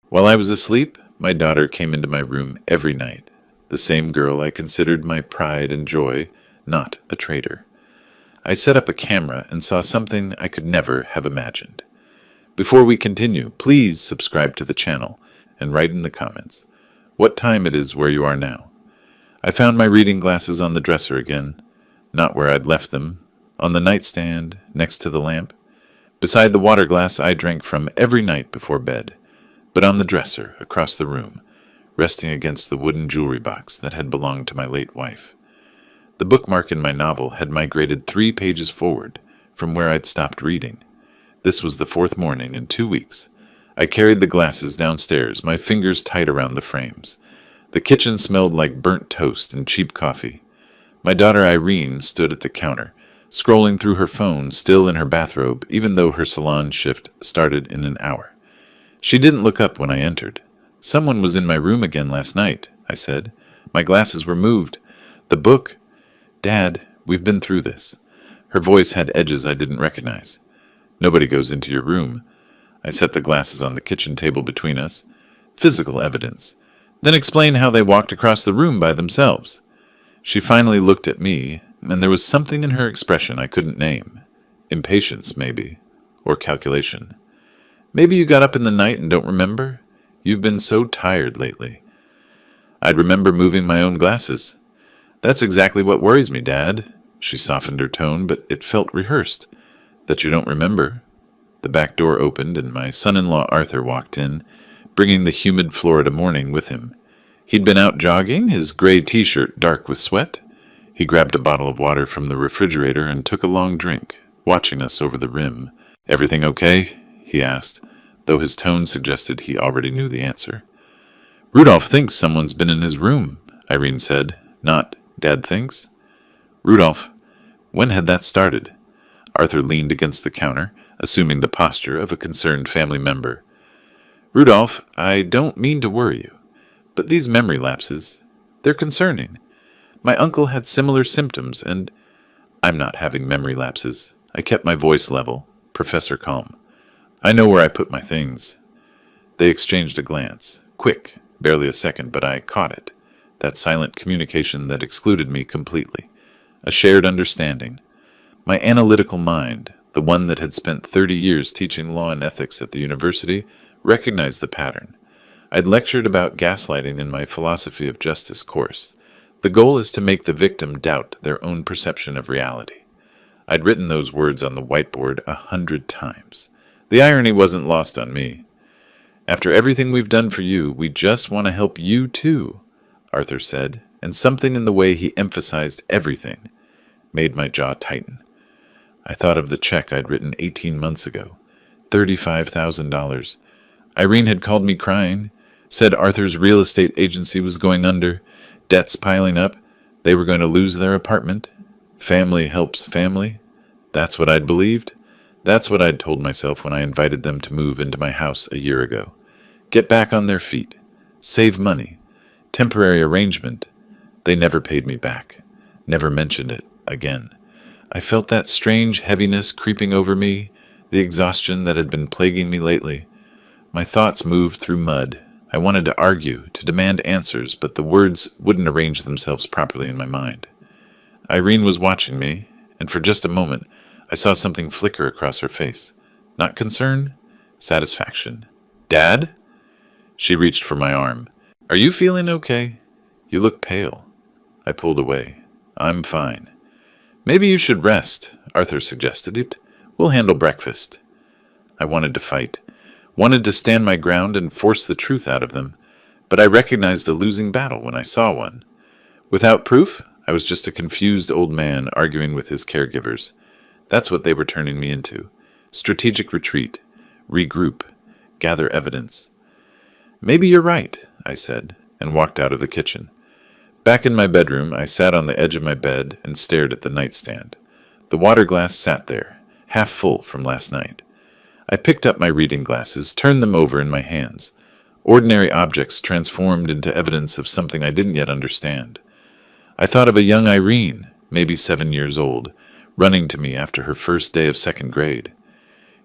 While I was asleep, my daughter came into my room every night. The same girl I considered my pride and joy, not a traitor. I set up a camera and saw something I could never have imagined. Before we continue, please subscribe to the channel and write in the comments what time it is where you are now. I found my reading glasses on the dresser again, not where I'd left them, on the nightstand next to the lamp, beside the water glass I drank from every night before bed, but on the dresser across the room, resting against the wooden jewelry box that had belonged to my late wife. The bookmark in my novel had migrated 3 pages forward from where I'd stopped reading. This was the 4th morning in 2 weeks. I carried the glasses downstairs, my fingers tight around the frames. The kitchen smelled like burnt toast and cheap coffee. My daughter Irene stood at the counter, scrolling through her phone, still in her bathrobe, even though her salon shift started in an hour. She didn't look up when I entered. "Someone was in my room again last night," I said. "My glasses were moved. The book—" "Dad, we've been through this." Her voice had edges I didn't recognize. "Nobody goes into your room." I set the glasses on the kitchen table between us. "Physical evidence. Then explain how they walked across the room by themselves." She finally looked at me, and there was something in her expression I couldn't name. Impatience, maybe. Or calculation. "Maybe you got up in the night and don't remember? You've been so tired lately." "I'd remember moving my own glasses." "That's exactly what worries me, Dad." She softened her tone, but it felt rehearsed. "That you don't remember." The back door opened, and my son-in-law Arthur walked in, bringing the humid Florida morning with him. He'd been out jogging, his gray t-shirt dark with sweat. He grabbed a bottle of water from the refrigerator and took a long drink, watching us over the rim. "Everything okay?" he asked, though his tone suggested he already knew the answer. "Rudolph thinks someone's been in his room," Irene said, not "Dad thinks." "Rudolph, when had that started?" Arthur leaned against the counter, assuming the posture of a concerned family member. "Rudolph, I don't mean to worry you, but these memory lapses, they're concerning. My uncle had similar symptoms, and—" "I'm not having memory lapses." I kept my voice level, Professor calm. "I know where I put my things." They exchanged a glance. Quick, barely a second, but I caught it. That silent communication that excluded me completely. A shared understanding. My analytical mind, the one that had spent 30 years teaching law and ethics at the university, recognized the pattern. I'd lectured about gaslighting in my philosophy of justice course. The goal is to make the victim doubt their own perception of reality. I'd written those words on the whiteboard 100 times. The irony wasn't lost on me. "After everything we've done for you, we just want to help you too," Arthur said, and something in the way he emphasized everything made my jaw tighten. I thought of the check I'd written 18 months ago. $35,000. Irene had called me crying, said Arthur's real estate agency was going under, debts piling up, they were going to lose their apartment. Family helps family. That's what I'd believed. That's what I'd told myself when I invited them to move into my house a year ago. Get back on their feet. Save money. Temporary arrangement. They never paid me back. Never mentioned it again. I felt that strange heaviness creeping over me, the exhaustion that had been plaguing me lately. My thoughts moved through mud. I wanted to argue, to demand answers, but the words wouldn't arrange themselves properly in my mind. Irene was watching me, and for just a moment, I saw something flicker across her face. Not concern, satisfaction. "Dad?" She reached for my arm. "Are you feeling okay? You look pale." I pulled away. "I'm fine." "Maybe you should rest," Arthur suggested it. "We'll handle breakfast." I wanted to fight, wanted to stand my ground and force the truth out of them, but I recognized a losing battle when I saw one. Without proof, I was just a confused old man arguing with his caregivers. That's what they were turning me into. Strategic retreat, regroup, gather evidence. "Maybe you're right," I said, and walked out of the kitchen. Back in my bedroom, I sat on the edge of my bed and stared at the nightstand. The water glass sat there, half full from last night. I picked up my reading glasses, turned them over in my hands. Ordinary objects transformed into evidence of something I didn't yet understand. I thought of a young Irene, maybe 7 years old, running to me after her first day of 2nd grade.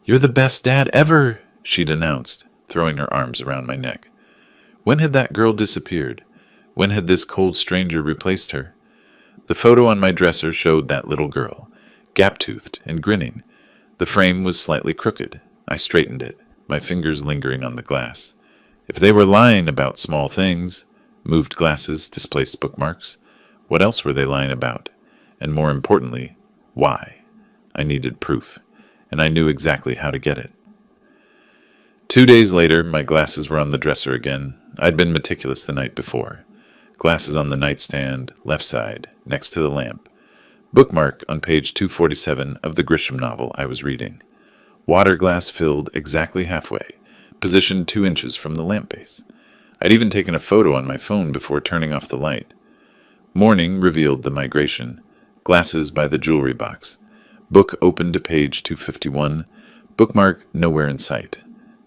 "You're the best dad ever," she'd announced, throwing her arms around my neck. When had that girl disappeared? When had this cold stranger replaced her? The photo on my dresser showed that little girl, gap-toothed and grinning. The frame was slightly crooked. I straightened it, my fingers lingering on the glass. If they were lying about small things, moved glasses, displaced bookmarks, what else were they lying about? And more importantly, why? I needed proof, and I knew exactly how to get it. 2 days later, my glasses were on the dresser again. I'd been meticulous the night before. Glasses on the nightstand, left side, next to the lamp. Bookmark on page 247 of the Grisham novel I was reading. Water glass filled exactly halfway, positioned 2 inches from the lamp base. I'd even taken a photo on my phone before turning off the light. Morning revealed the migration. Glasses by the jewelry box. Book open to page 251. Bookmark nowhere in sight.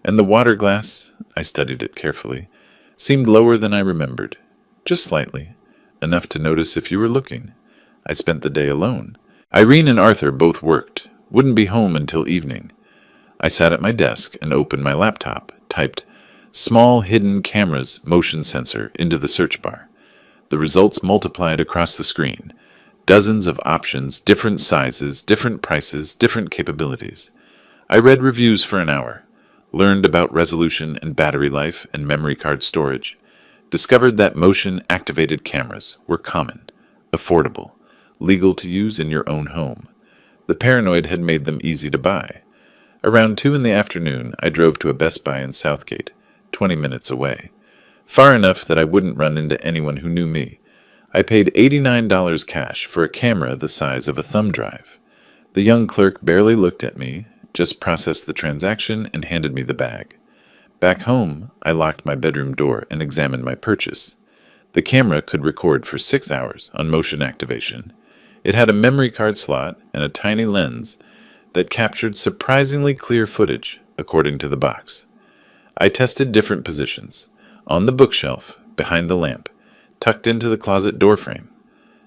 And the water glass, I studied it carefully, seemed lower than I remembered. Just slightly. Enough to notice if you were looking. I spent the day alone. Irene and Arthur both worked. Wouldn't be home until evening. I sat at my desk and opened my laptop, typed small hidden cameras motion sensor into the search bar. The results multiplied across the screen. Dozens of options, different sizes, different prices, different capabilities. I read reviews for an hour. Learned about resolution and battery life and memory card storage. Discovered that motion-activated cameras were common, affordable, legal to use in your own home. The paranoid had made them easy to buy. Around 2 in the afternoon, I drove to a Best Buy in Southgate, 20 minutes away. Far enough that I wouldn't run into anyone who knew me. I paid $89 cash for a camera the size of a thumb drive. The young clerk barely looked at me, just processed the transaction and handed me the bag. Back home, I locked my bedroom door and examined my purchase. The camera could record for 6 hours on motion activation. It had a memory card slot and a tiny lens that captured surprisingly clear footage, according to the box. I tested different positions. On the bookshelf, behind the lamp, tucked into the closet door frame.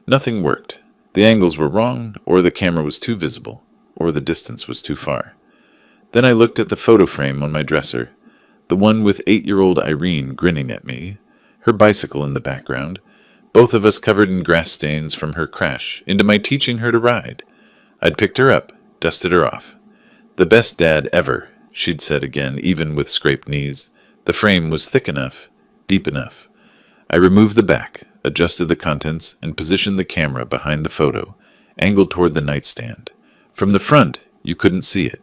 Nothing worked. The angles were wrong, or the camera was too visible, or the distance was too far. Then I looked at the photo frame on my dresser, the one with 8-year-old Irene grinning at me, her bicycle in the background, both of us covered in grass stains from her crash into my teaching her to ride. I'd picked her up, dusted her off. The best dad ever, she'd said again, even with scraped knees. The frame was thick enough, deep enough. I removed the back, adjusted the contents, and positioned the camera behind the photo, angled toward the nightstand. From the front, you couldn't see it.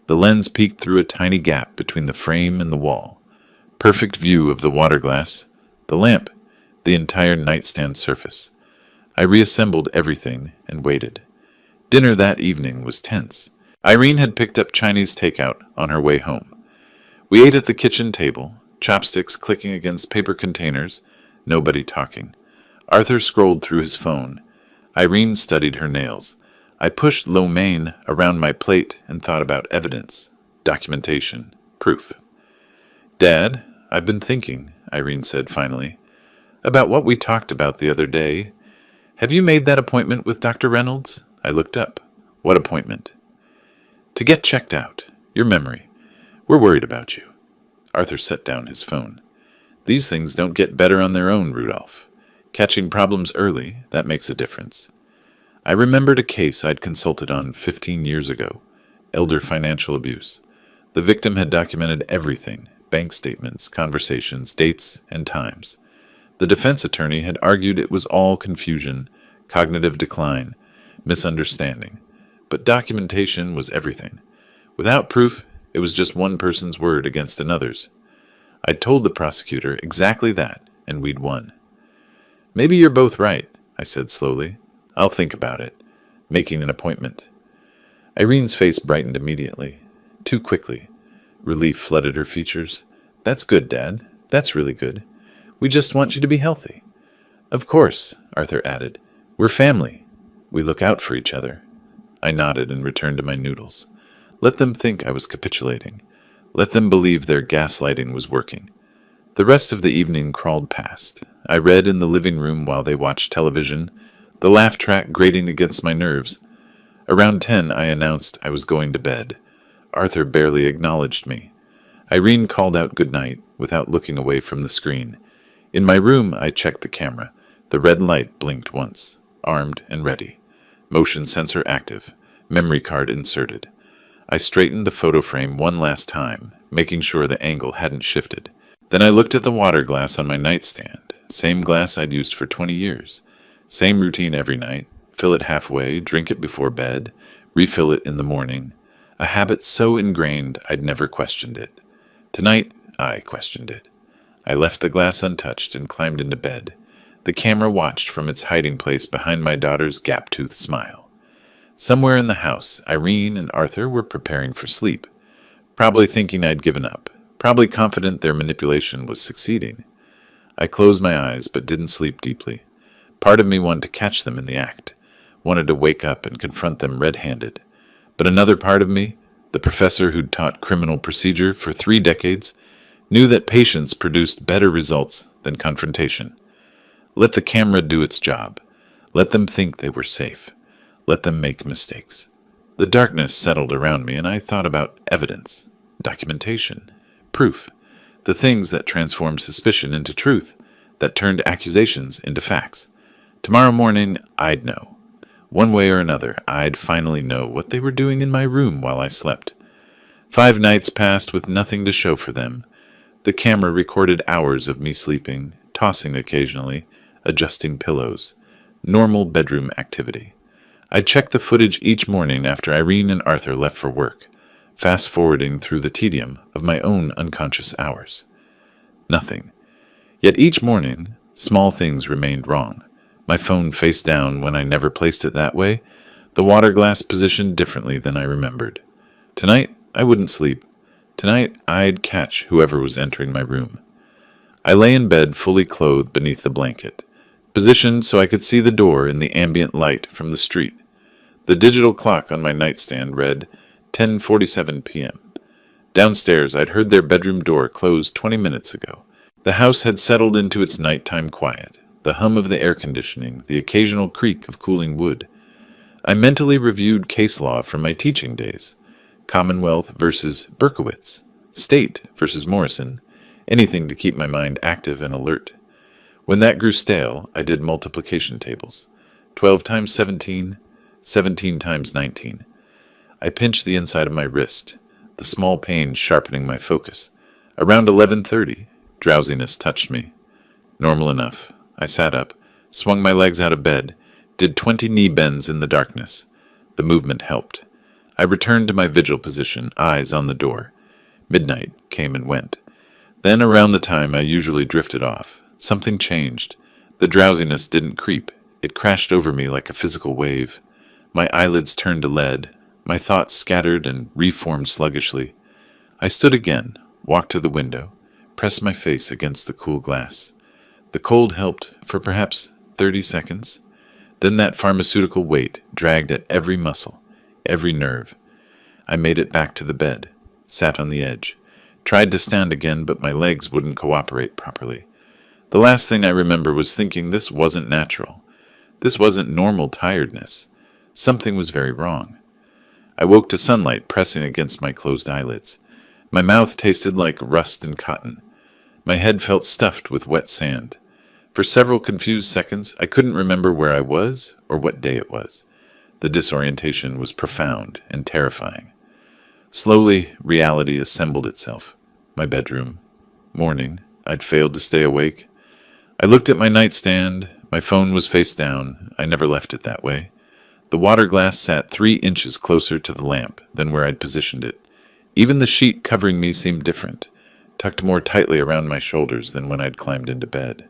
The lens peeked through a tiny gap between the frame and the wall. Perfect view of the water glass, the lamp, the entire nightstand surface. I reassembled everything and waited. Dinner that evening was tense. Irene had picked up Chinese takeout on her way home. We ate at the kitchen table, chopsticks clicking against paper containers, nobody talking. Arthur scrolled through his phone. Irene studied her nails. I pushed lo mein around my plate and thought about evidence, documentation, proof. Dad, I've been thinking, Irene said finally, about what we talked about the other day. Have you made that appointment with Dr. Reynolds? I looked up. What appointment? To get checked out. Your memory. We're worried about you. Arthur set down his phone. These things don't get better on their own, Rudolph. Catching problems early, that makes a difference. I remembered a case I'd consulted on 15 years ago. Elder financial abuse. The victim had documented everything. Bank statements, conversations, dates, and times. The defense attorney had argued it was all confusion, cognitive decline, misunderstanding. But documentation was everything. Without proof, it was just one person's word against another's. I'd told the prosecutor exactly that, and we'd won. Maybe you're both right, I said slowly. I'll think about it. Making an appointment. Irene's face brightened immediately. Too quickly. Relief flooded her features. That's good, Dad. That's really good. We just want you to be healthy. Of course, Arthur added. We're family. We look out for each other. I nodded and returned to my noodles. Let them think I was capitulating. Let them believe their gaslighting was working. The rest of the evening crawled past. I read in the living room while they watched television, the laugh track grating against my nerves. Around 10, I announced I was going to bed. Arthur barely acknowledged me. Irene called out goodnight without looking away from the screen. In my room, I checked the camera. The red light blinked once. Armed and ready. Motion sensor active. Memory card inserted. I straightened the photo frame one last time, making sure the angle hadn't shifted. Then I looked at the water glass on my nightstand. Same glass I'd used for 20 years. Same routine every night. Fill it halfway, drink it before bed, refill it in the morning. A habit so ingrained I'd never questioned it. Tonight, I questioned it. I left the glass untouched and climbed into bed. The camera watched from its hiding place behind my daughter's gap-toothed smile. Somewhere in the house, Irene and Arthur were preparing for sleep. Probably thinking I'd given up. Probably confident their manipulation was succeeding. I closed my eyes but didn't sleep deeply. Part of me wanted to catch them in the act. Wanted to wake up and confront them red-handed. But another part of me, the professor who'd taught criminal procedure for 3 decades, knew that patience produced better results than confrontation. Let the camera do its job. Let them think they were safe. Let them make mistakes. The darkness settled around me, and I thought about evidence, documentation, proof, the things that transformed suspicion into truth, that turned accusations into facts. Tomorrow morning, I'd know. One way or another, I'd finally know what they were doing in my room while I slept. 5 nights passed with nothing to show for them. The camera recorded hours of me sleeping, tossing occasionally, adjusting pillows. Normal bedroom activity. I'd check the footage each morning after Irene and Arthur left for work, fast-forwarding through the tedium of my own unconscious hours. Nothing. Yet each morning, small things remained wrong. My phone face down when I never placed it that way, the water glass positioned differently than I remembered. Tonight, I wouldn't sleep. Tonight, I'd catch whoever was entering my room. I lay in bed fully clothed beneath the blanket, positioned so I could see the door in the ambient light from the street. The digital clock on my nightstand read 10:47 p.m. Downstairs, I'd heard their bedroom door close 20 minutes ago. The house had settled into its nighttime quiet, the hum of the air conditioning, the occasional creak of cooling wood. I mentally reviewed case law from my teaching days. Commonwealth versus Berkowitz, State versus Morrison, anything to keep my mind active and alert. When that grew stale, I did multiplication tables. 12 times 17, 17 times 19. I pinched the inside of my wrist, the small pain sharpening my focus. Around 11:30, drowsiness touched me. Normal enough. I sat up, swung my legs out of bed, did 20 knee bends in the darkness. The movement helped. I returned to my vigil position, eyes on the door. Midnight came and went. Then, around the time I usually drifted off, something changed. The drowsiness didn't creep. It crashed over me like a physical wave. My eyelids turned to lead. My thoughts scattered and reformed sluggishly. I stood again, walked to the window, pressed my face against the cool glass. The cold helped for perhaps 30 seconds. Then that pharmaceutical weight dragged at every muscle, every nerve. I made it back to the bed, sat on the edge, tried to stand again, but my legs wouldn't cooperate properly. The last thing I remember was thinking this wasn't natural. This wasn't normal tiredness. Something was very wrong. I woke to sunlight pressing against my closed eyelids. My mouth tasted like rust and cotton. My head felt stuffed with wet sand. For several confused seconds, I couldn't remember where I was or what day it was. The disorientation was profound and terrifying. Slowly, reality assembled itself. My bedroom. Morning. I'd failed to stay awake. I looked at my nightstand. My phone was face down. I never left it that way. The water glass sat 3 inches closer to the lamp than where I'd positioned it. Even the sheet covering me seemed different, tucked more tightly around my shoulders than when I'd climbed into bed.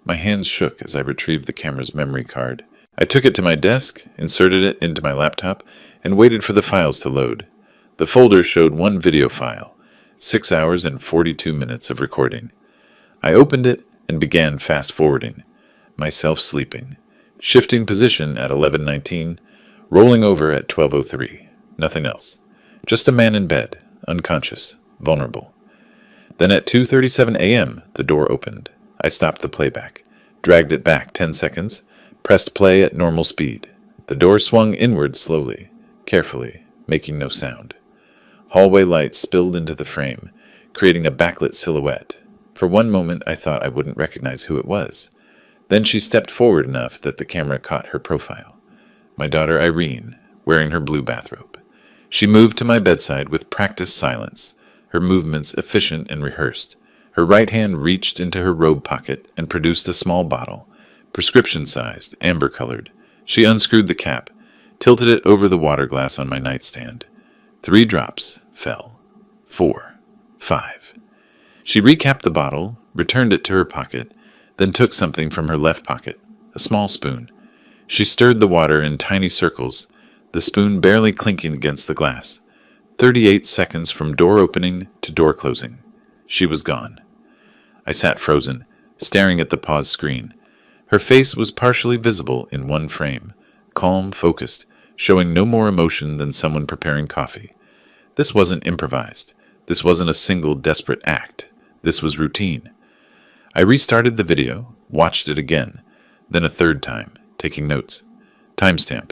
My hands shook as I retrieved the camera's memory card. I took it to my desk, inserted it into my laptop, and waited for the files to load. The folder showed 1 video file, 6 hours and 42 minutes of recording. I opened it and began fast-forwarding, myself sleeping, shifting position at 11:19, rolling over at 12:03. Nothing else. Just a man in bed, unconscious, vulnerable. Then at 2:37 a.m., the door opened. I stopped the playback, dragged it back 10 seconds, pressed play at normal speed. The door swung inward slowly, carefully, making no sound. Hallway light spilled into the frame, creating a backlit silhouette. For one moment, I thought I wouldn't recognize who it was. Then she stepped forward enough that the camera caught her profile. My daughter Irene, wearing her blue bathrobe. She moved to my bedside with practiced silence, her movements efficient and rehearsed. Her right hand reached into her robe pocket and produced a small bottle, prescription-sized, amber-colored. She unscrewed the cap, tilted it over the water glass on my nightstand. 3 drops fell. 4. 5. She recapped the bottle, returned it to her pocket, then took something from her left pocket, a small spoon. She stirred the water in tiny circles, the spoon barely clinking against the glass. 38 seconds from door opening to door closing. She was gone. I sat frozen, staring at the paused screen. Her face was partially visible in one frame, calm, focused, showing no more emotion than someone preparing coffee. This wasn't improvised. This wasn't a single desperate act. This was routine. I restarted the video, watched it again, then a third time, taking notes. Timestamp,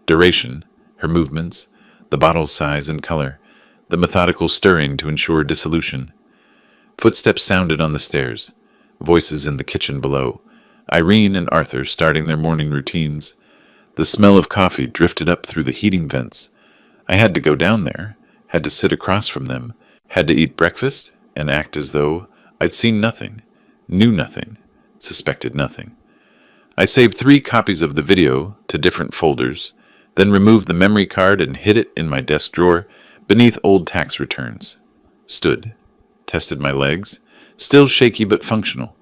duration, her movements, the bottle's size and color, the methodical stirring to ensure dissolution. Footsteps sounded on the stairs, voices in the kitchen below, Irene and Arthur starting their morning routines. The smell of coffee drifted up through the heating vents. I had to go down there, had to sit across from them, had to eat breakfast and act as though I'd seen nothing, knew nothing, suspected nothing. I saved 3 copies of the video to different folders, then removed the memory card and hid it in my desk drawer beneath old tax returns. Stood, tested my legs, still shaky but functional,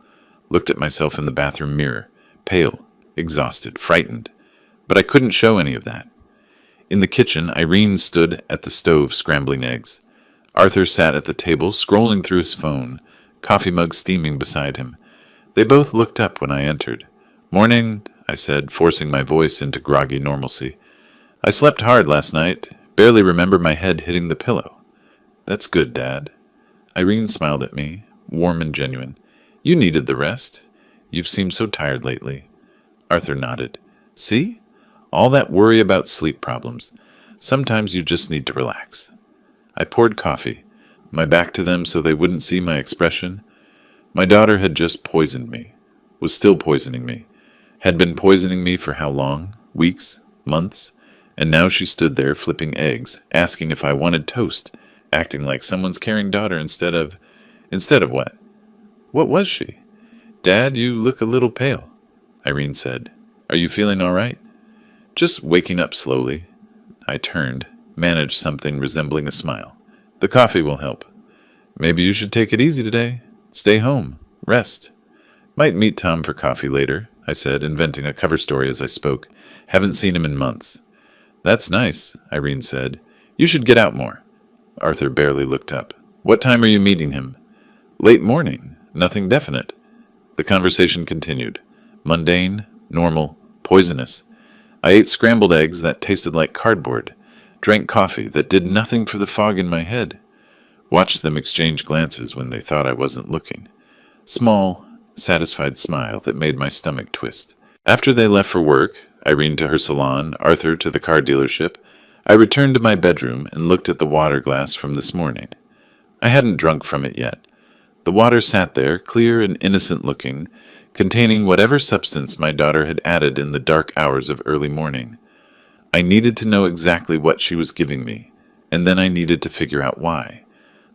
looked at myself in the bathroom mirror, pale, exhausted, frightened, but I couldn't show any of that. In the kitchen, Irene stood at the stove scrambling eggs. Arthur sat at the table scrolling through his phone, coffee mug steaming beside him. They both looked up when I entered. "Morning," I said, forcing my voice into groggy normalcy. "I slept hard last night. Barely remember my head hitting the pillow." "That's good, Dad." Irene smiled at me, warm and genuine. "You needed the rest. You've seemed so tired lately." Arthur nodded. "See? All that worry about sleep problems. Sometimes you just need to relax." I poured coffee, my back to them so they wouldn't see my expression. My daughter had just poisoned me, was still poisoning me, had been poisoning me for how long? Weeks? Months? And now she stood there flipping eggs, asking if I wanted toast, acting like someone's caring daughter instead of what? What was she? "Dad, you look a little pale," Irene said. "Are you feeling all right?" "Just waking up slowly." I turned, managed something resembling a smile. "The coffee will help." "Maybe you should take it easy today. Stay home. Rest." "Might meet Tom for coffee later," I said, inventing a cover story as I spoke. "Haven't seen him in months." "That's nice," Irene said. "You should get out more." Arthur barely looked up. "What time are you meeting him?" "Late morning. Nothing definite." The conversation continued. Mundane, normal, poisonous. I ate scrambled eggs that tasted like cardboard, drank coffee that did nothing for the fog in my head, watched them exchange glances when they thought I wasn't looking. Small, satisfied smile that made my stomach twist. After they left for work, Irene to her salon, Arthur to the car dealership, I returned to my bedroom and looked at the water glass from this morning. I hadn't drunk from it yet. The water sat there, clear and innocent-looking, containing whatever substance my daughter had added in the dark hours of early morning. I needed to know exactly what she was giving me, and then I needed to figure out why.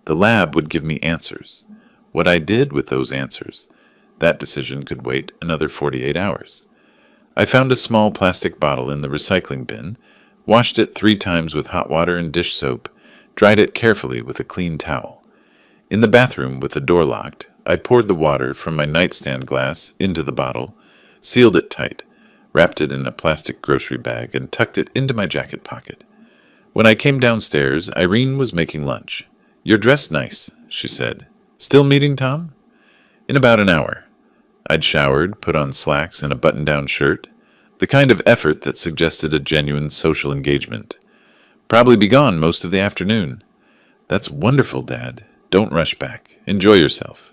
The lab would give me answers. What I did with those answers, that decision could wait another 48 hours. I found a small plastic bottle in the recycling bin, washed it 3 times with hot water and dish soap, dried it carefully with a clean towel. In the bathroom, with the door locked, I poured the water from my nightstand glass into the bottle, sealed it tight, wrapped it in a plastic grocery bag, and tucked it into my jacket pocket. When I came downstairs, Irene was making lunch. "You're dressed nice," she said. "Still meeting Tom?" "In about an hour." I'd showered, put on slacks and a button-down shirt, the kind of effort that suggested a genuine social engagement. "Probably be gone most of the afternoon." "That's wonderful, Dad. Don't rush back. Enjoy yourself."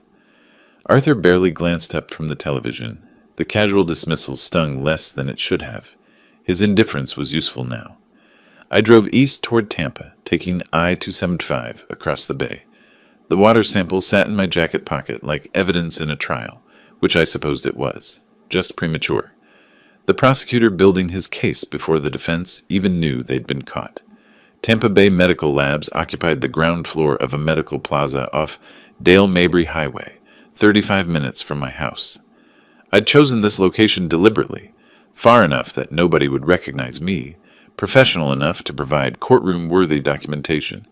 Arthur barely glanced up from the television. The casual dismissal stung less than it should have. His indifference was useful now. I drove east toward Tampa, taking I-275 across the bay. The water sample sat in my jacket pocket like evidence in a trial, which I supposed it was, just premature. The prosecutor building his case before the defense even knew they'd been caught. Tampa Bay Medical Labs occupied the ground floor of a medical plaza off Dale Mabry Highway, 35 minutes from my house. I'd chosen this location deliberately, far enough that nobody would recognize me, professional enough to provide courtroom-worthy documentation.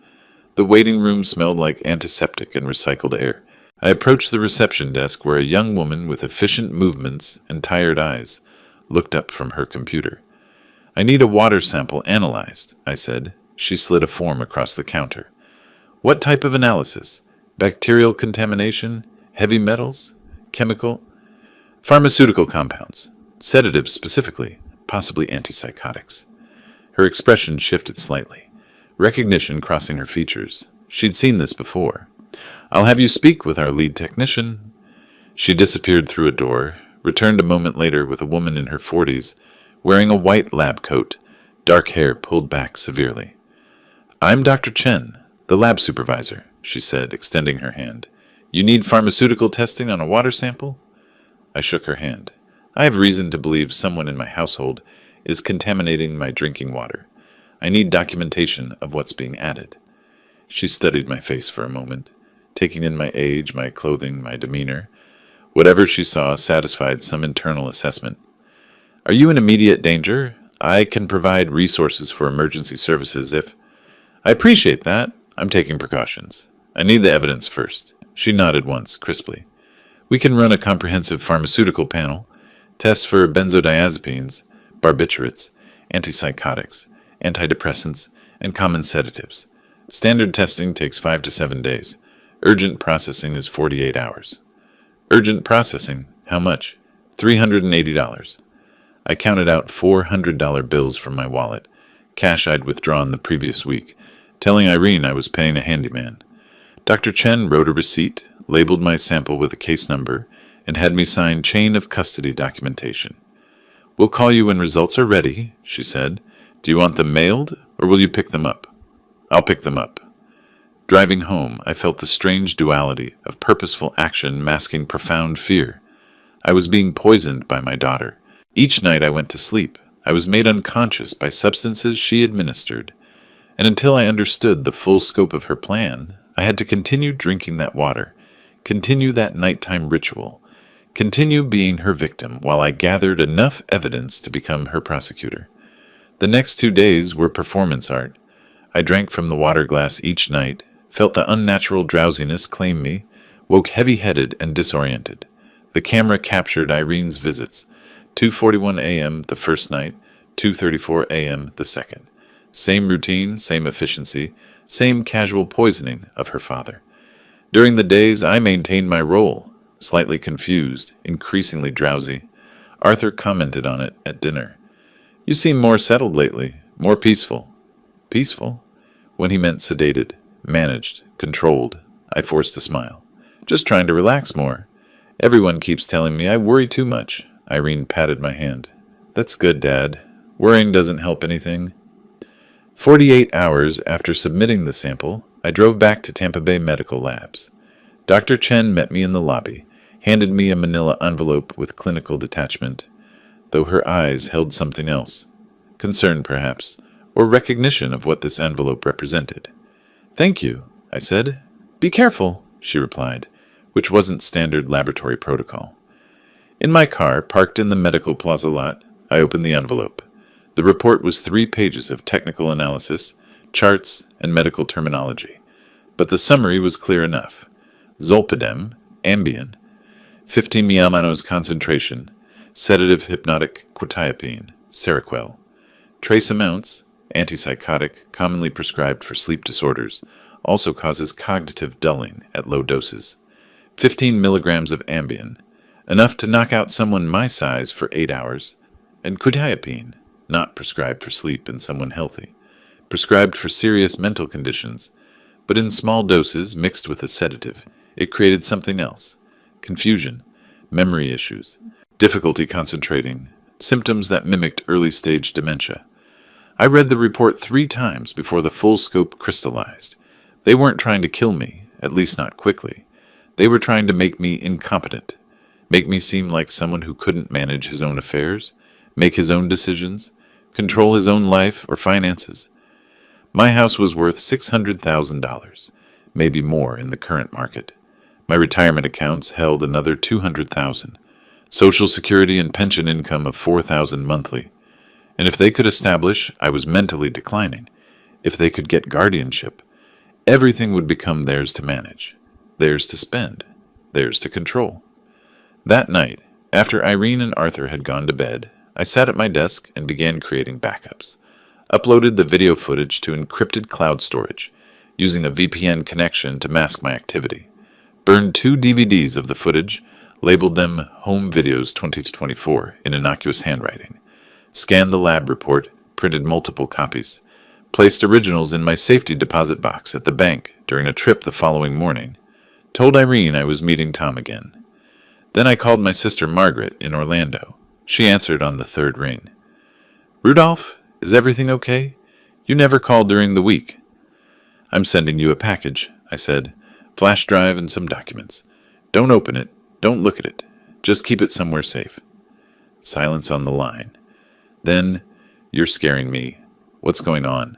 The waiting room smelled like antiseptic and recycled air. I approached the reception desk where a young woman with efficient movements and tired eyes looked up from her computer. "I need a water sample analyzed," I said. She slid a form across the counter. "What type of analysis? Bacterial contamination? Heavy metals? Chemical? Pharmaceutical compounds. Sedatives specifically, possibly antipsychotics." Her expression shifted slightly, recognition crossing her features. She'd seen this before. "I'll have you speak with our lead technician." She disappeared through a door, returned a moment later with a woman in her 40s, wearing a white lab coat, dark hair pulled back severely. "I'm Dr. Chen, the lab supervisor," she said, extending her hand. "You need pharmaceutical testing on a water sample?" I shook her hand. "I have reason to believe someone in my household is contaminating my drinking water. I need documentation of what's being added." She studied my face for a moment, taking in my age, my clothing, my demeanor. Whatever she saw satisfied some internal assessment. "Are you in immediate danger? I can provide resources for emergency services if—" "I appreciate that. I'm taking precautions. I need the evidence first." She nodded once, crisply. "We can run a comprehensive pharmaceutical panel, tests for benzodiazepines, barbiturates, antipsychotics, antidepressants, and common sedatives. Standard testing takes 5 to 7 days. Urgent processing is 48 hours. "Urgent processing? How much?" $380. I counted out $400 bills from my wallet, cash I'd withdrawn the previous week, telling Irene I was paying a handyman. Dr. Chen wrote a receipt, labeled my sample with a case number, and had me sign chain of custody documentation. "We'll call you when results are ready," she said. "Do you want them mailed, or will you pick them up?" "I'll pick them up." Driving home, I felt the strange duality of purposeful action masking profound fear. I was being poisoned by my daughter. Each night I went to sleep, I was made unconscious by substances she administered. And until I understood the full scope of her plan, I had to continue drinking that water, continue that nighttime ritual, continue being her victim while I gathered enough evidence to become her prosecutor. The next 2 days were performance art. I drank from the water glass each night, felt the unnatural drowsiness claim me, woke heavy-headed and disoriented. The camera captured Irene's visits, 2:41 a.m. the first night, 2:34 a.m. the second. Same routine, same efficiency, same casual poisoning of her father. During the days, I maintained my role, slightly confused, increasingly drowsy. Arthur commented on it at dinner. "You seem more settled lately, more peaceful." Peaceful? When he meant sedated, managed, controlled, I forced a smile. "Just trying to relax more. Everyone keeps telling me I worry too much." Irene patted my hand. "That's good, Dad. Worrying doesn't help anything." 48 hours after submitting the sample, I drove back to Tampa Bay Medical Labs. Dr. Chen met me in the lobby, handed me a manila envelope with clinical detachment, though her eyes held something else. Concern, perhaps, or recognition of what this envelope represented. "Thank you," I said. "Be careful," she replied, which wasn't standard laboratory protocol. In my car, parked in the medical plaza lot, I opened the envelope. The report was 3 pages of technical analysis, charts, and medical terminology. But the summary was clear enough. Zolpidem, Ambien, 15 mg concentration, sedative hypnotic quetiapine, Seroquel. Trace amounts, antipsychotic, commonly prescribed for sleep disorders, also causes cognitive dulling at low doses. 15 milligrams of Ambien, enough to knock out someone my size for 8 hours, and quetiapine, not prescribed for sleep in someone healthy, prescribed for serious mental conditions, but in small doses mixed with a sedative, it created something else: confusion, memory issues, difficulty concentrating, symptoms that mimicked early-stage dementia. I read the report 3 times before the full scope crystallized. They weren't trying to kill me. at least not quickly. They were trying to make me incompetent, make me seem like someone who couldn't manage his own affairs, make his own decisions, control his own life or finances. My house was worth $600,000, maybe more in the current market. My retirement accounts held another $200,000, Social Security and pension income of $4,000 monthly. And if they could establish I was mentally declining, if they could get guardianship, everything would become theirs to manage, theirs to spend, theirs to control. That night, after Irene and Arthur had gone to bed, I sat at my desk and began creating backups. Uploaded the video footage to encrypted cloud storage, using a VPN connection to mask my activity. Burned 2 DVDs of the footage, labeled them Home Videos 2024 in innocuous handwriting. Scanned the lab report, printed multiple copies. Placed originals in my safety deposit box at the bank during a trip the following morning. Told Irene I was meeting Tom again. Then I called my sister Margaret in Orlando. She answered on the 3rd ring. "Rudolph, is everything okay? You never called during the week." "I'm sending you a package," I said. "Flash drive and some documents. Don't open it. Don't look at it. Just keep it somewhere safe." Silence on the line. Then, "You're scaring me. What's going on?"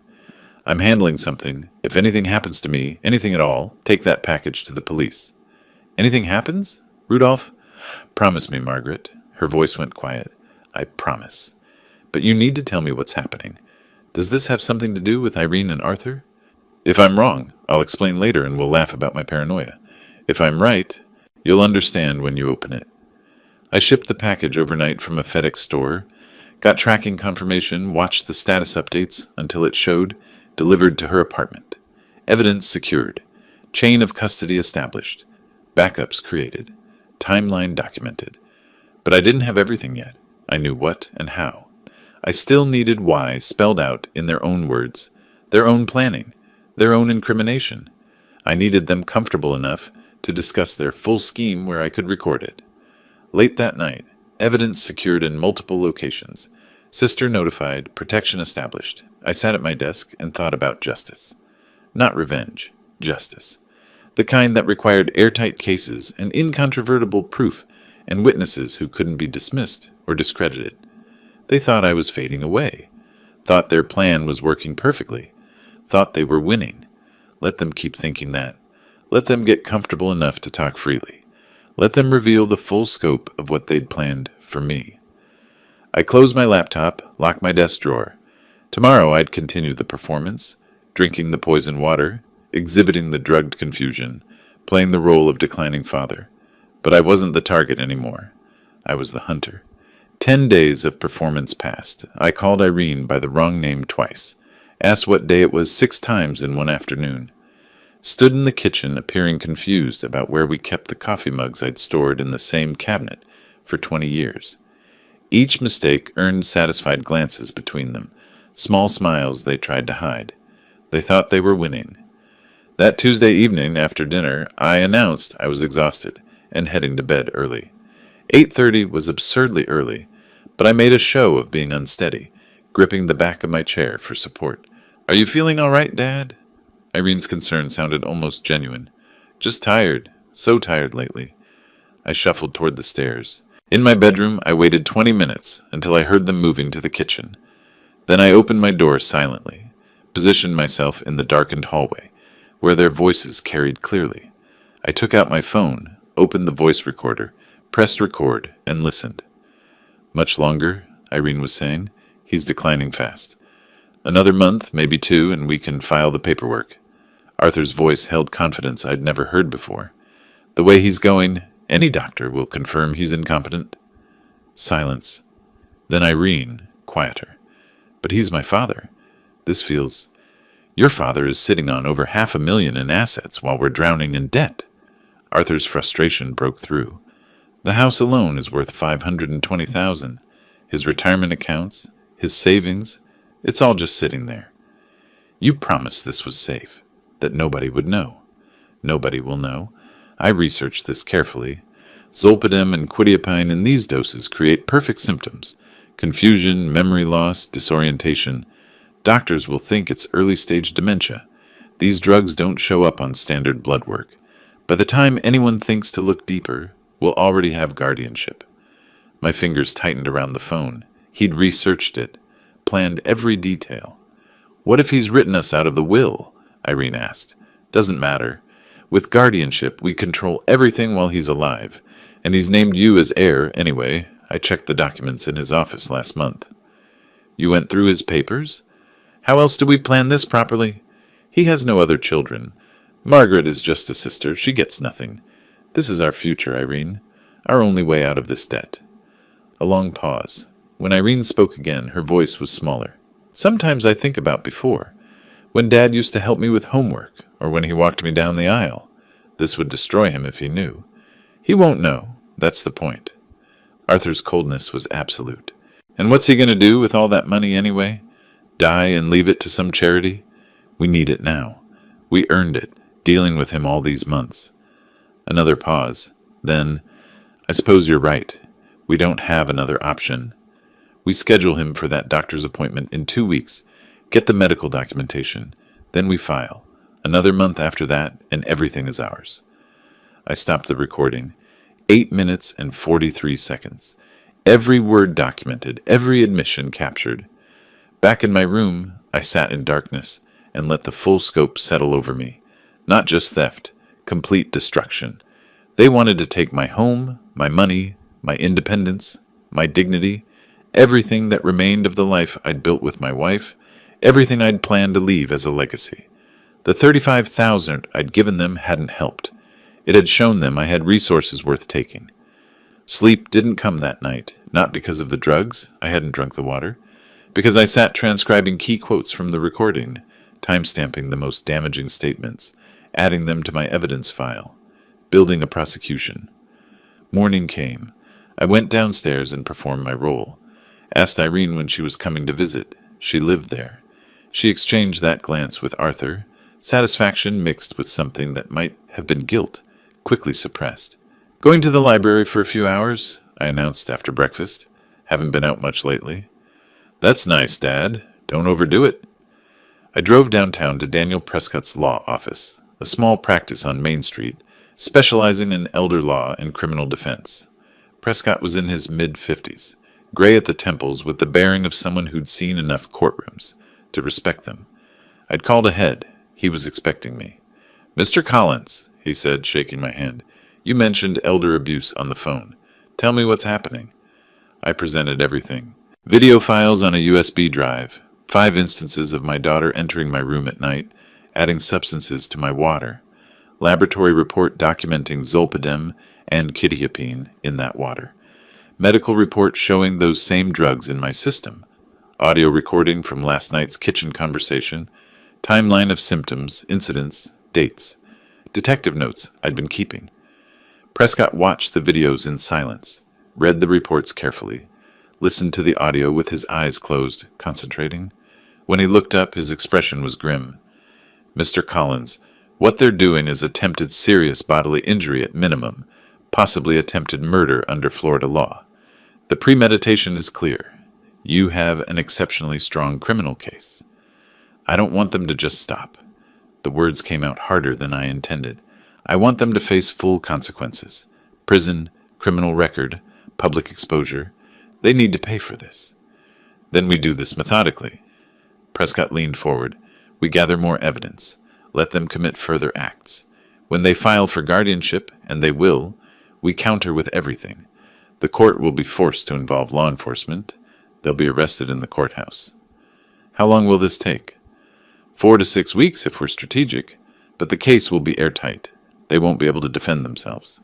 "I'm handling something. If anything happens to me, anything at all, take that package to the police." "Anything happens? Rudolph?" "Promise me, Margaret." Her voice went quiet. "I promise. But you need to tell me what's happening. Does this have something to do with Irene and Arthur? If I'm wrong, I'll explain later and we'll laugh about my paranoia. If I'm right, you'll understand when you open it." I shipped the package overnight from a FedEx store, got tracking confirmation, watched the status updates until it showed delivered to her apartment. Evidence secured. Chain of custody established. Backups created. Timeline documented. But I didn't have everything yet. I knew what and how. I still needed why spelled out in their own words, their own planning, their own incrimination. I needed them comfortable enough to discuss their full scheme where I could record it. Late that night, evidence secured in multiple locations. Sister notified, protection established. I sat at my desk and thought about justice. Not revenge, justice. The kind that required airtight cases and incontrovertible proof and witnesses who couldn't be dismissed or discredited. They thought I was fading away. Thought their plan was working perfectly. Thought they were winning. Let them keep thinking that. Let them get comfortable enough to talk freely. Let them reveal the full scope of what they'd planned for me. I closed my laptop, locked my desk drawer. Tomorrow I'd continue the performance, drinking the poison water, exhibiting the drugged confusion, playing the role of declining father. But I wasn't the target anymore. I was the hunter. 10 days of performance passed. I called Irene by the wrong name twice. Asked what day it was 6 times in one afternoon. Stood in the kitchen appearing confused about where we kept the coffee mugs I'd stored in the same cabinet for 20 years. Each mistake earned satisfied glances between them, small smiles they tried to hide. They thought they were winning. That Tuesday evening after dinner, I announced I was exhausted and heading to bed early. 8:30 was absurdly early, but I made a show of being unsteady, gripping the back of my chair for support. "Are you feeling all right, Dad?" Irene's concern sounded almost genuine. "Just tired. So tired lately." I shuffled toward the stairs. In my bedroom, I waited 20 minutes until I heard them moving to the kitchen. Then I opened my door silently, positioned myself in the darkened hallway, where their voices carried clearly. I took out my phone, opened the voice recorder, pressed record, and listened. "Much longer," Irene was saying. "He's declining fast. Another month, maybe 2, and we can file the paperwork." Arthur's voice held confidence I'd never heard before. "The way he's going, any doctor will confirm he's incompetent." Silence. Then Irene, quieter. "But he's my father. This feels... Your father is sitting on over $500,000 in assets while we're drowning in debt." Arthur's frustration broke through. "The house alone is worth $520,000. His retirement accounts, his savings, it's all just sitting there. You promised this was safe, that nobody would know. Nobody will know. I researched this carefully. Zolpidem and quetiapine in these doses create perfect symptoms: confusion, memory loss, disorientation. Doctors will think it's early-stage dementia. These drugs don't show up on standard blood work. By the time anyone thinks to look deeper, we'll already have guardianship. My fingers tightened around the phone. He'd researched it, planned every detail. What if he's written us out of the will? Irene asked. Doesn't matter. With guardianship, we control everything while he's alive, and he's named you as heir anyway. I checked the documents in his office last month. You went through his papers? How else do we plan this properly? He has no other children. Margaret is just a sister. She gets nothing. This is our future, Irene. Our only way out of this debt. A long pause. When Irene spoke again, her voice was smaller. Sometimes I think about before. When Dad used to help me with homework, or when he walked me down the aisle. This would destroy him if he knew. He won't know. That's the point. Arthur's coldness was absolute. And what's he going to do with all that money anyway? Die and leave it to some charity? We need it now. We earned it, dealing with him all these months. Another pause. Then, I suppose you're right. We don't have another option. We schedule him for that doctor's appointment in 2 weeks, get the medical documentation, then we file. Another month after that, and everything is ours. I stopped the recording. 8 minutes and 43 seconds. Every word documented, every admission captured. Back in my room, I sat in darkness and let the full scope settle over me. Not just theft, complete destruction. They wanted to take my home, my money, my independence, my dignity, everything that remained of the life I'd built with my wife, everything I'd planned to leave as a legacy. The $35,000 I'd given them hadn't helped. It had shown them I had resources worth taking. Sleep didn't come that night, not because of the drugs, I hadn't drunk the water, because I sat transcribing key quotes from the recording, timestamping the most damaging statements, adding them to my evidence file, building a prosecution. Morning came. I went downstairs and performed my role. Asked Irene when she was coming to visit. She lived there. She exchanged that glance with Arthur, satisfaction mixed with something that might have been guilt, quickly suppressed. Going to the library for a few hours, I announced after breakfast. Haven't been out much lately. That's nice, Dad. Don't overdo it. I drove downtown to Daniel Prescott's law office, a small practice on Main Street, specializing in elder law and criminal defense. Prescott was in his mid-50s, gray at the temples with the bearing of someone who'd seen enough courtrooms to respect them. I'd called ahead. He was expecting me. Mr. Collins, he said, shaking my hand, you mentioned elder abuse on the phone. Tell me what's happening. I presented everything. Video files on a USB drive, 5 instances of my daughter entering my room at night, adding substances to my water, laboratory report documenting zolpidem and quetiapine in that water, medical report showing those same drugs in my system, audio recording from last night's kitchen conversation, timeline of symptoms, incidents, dates, detective notes I'd been keeping. Prescott watched the videos in silence, read the reports carefully, listened to the audio with his eyes closed, concentrating. When he looked up, his expression was grim. Mr. Collins, what they're doing is attempted serious bodily injury at minimum, possibly attempted murder under Florida law. The premeditation is clear. You have an exceptionally strong criminal case. I don't want them to just stop. The words came out harder than I intended. I want them to face full consequences. Prison, criminal record, public exposure. They need to pay for this. Then we do this methodically. Prescott leaned forward. We gather more evidence. Let them commit further acts. When they file for guardianship, and they will, we counter with everything. The court will be forced to involve law enforcement. They'll be arrested in the courthouse. How long will this take? 4 to 6 weeks if we're strategic, but the case will be airtight. They won't be able to defend themselves.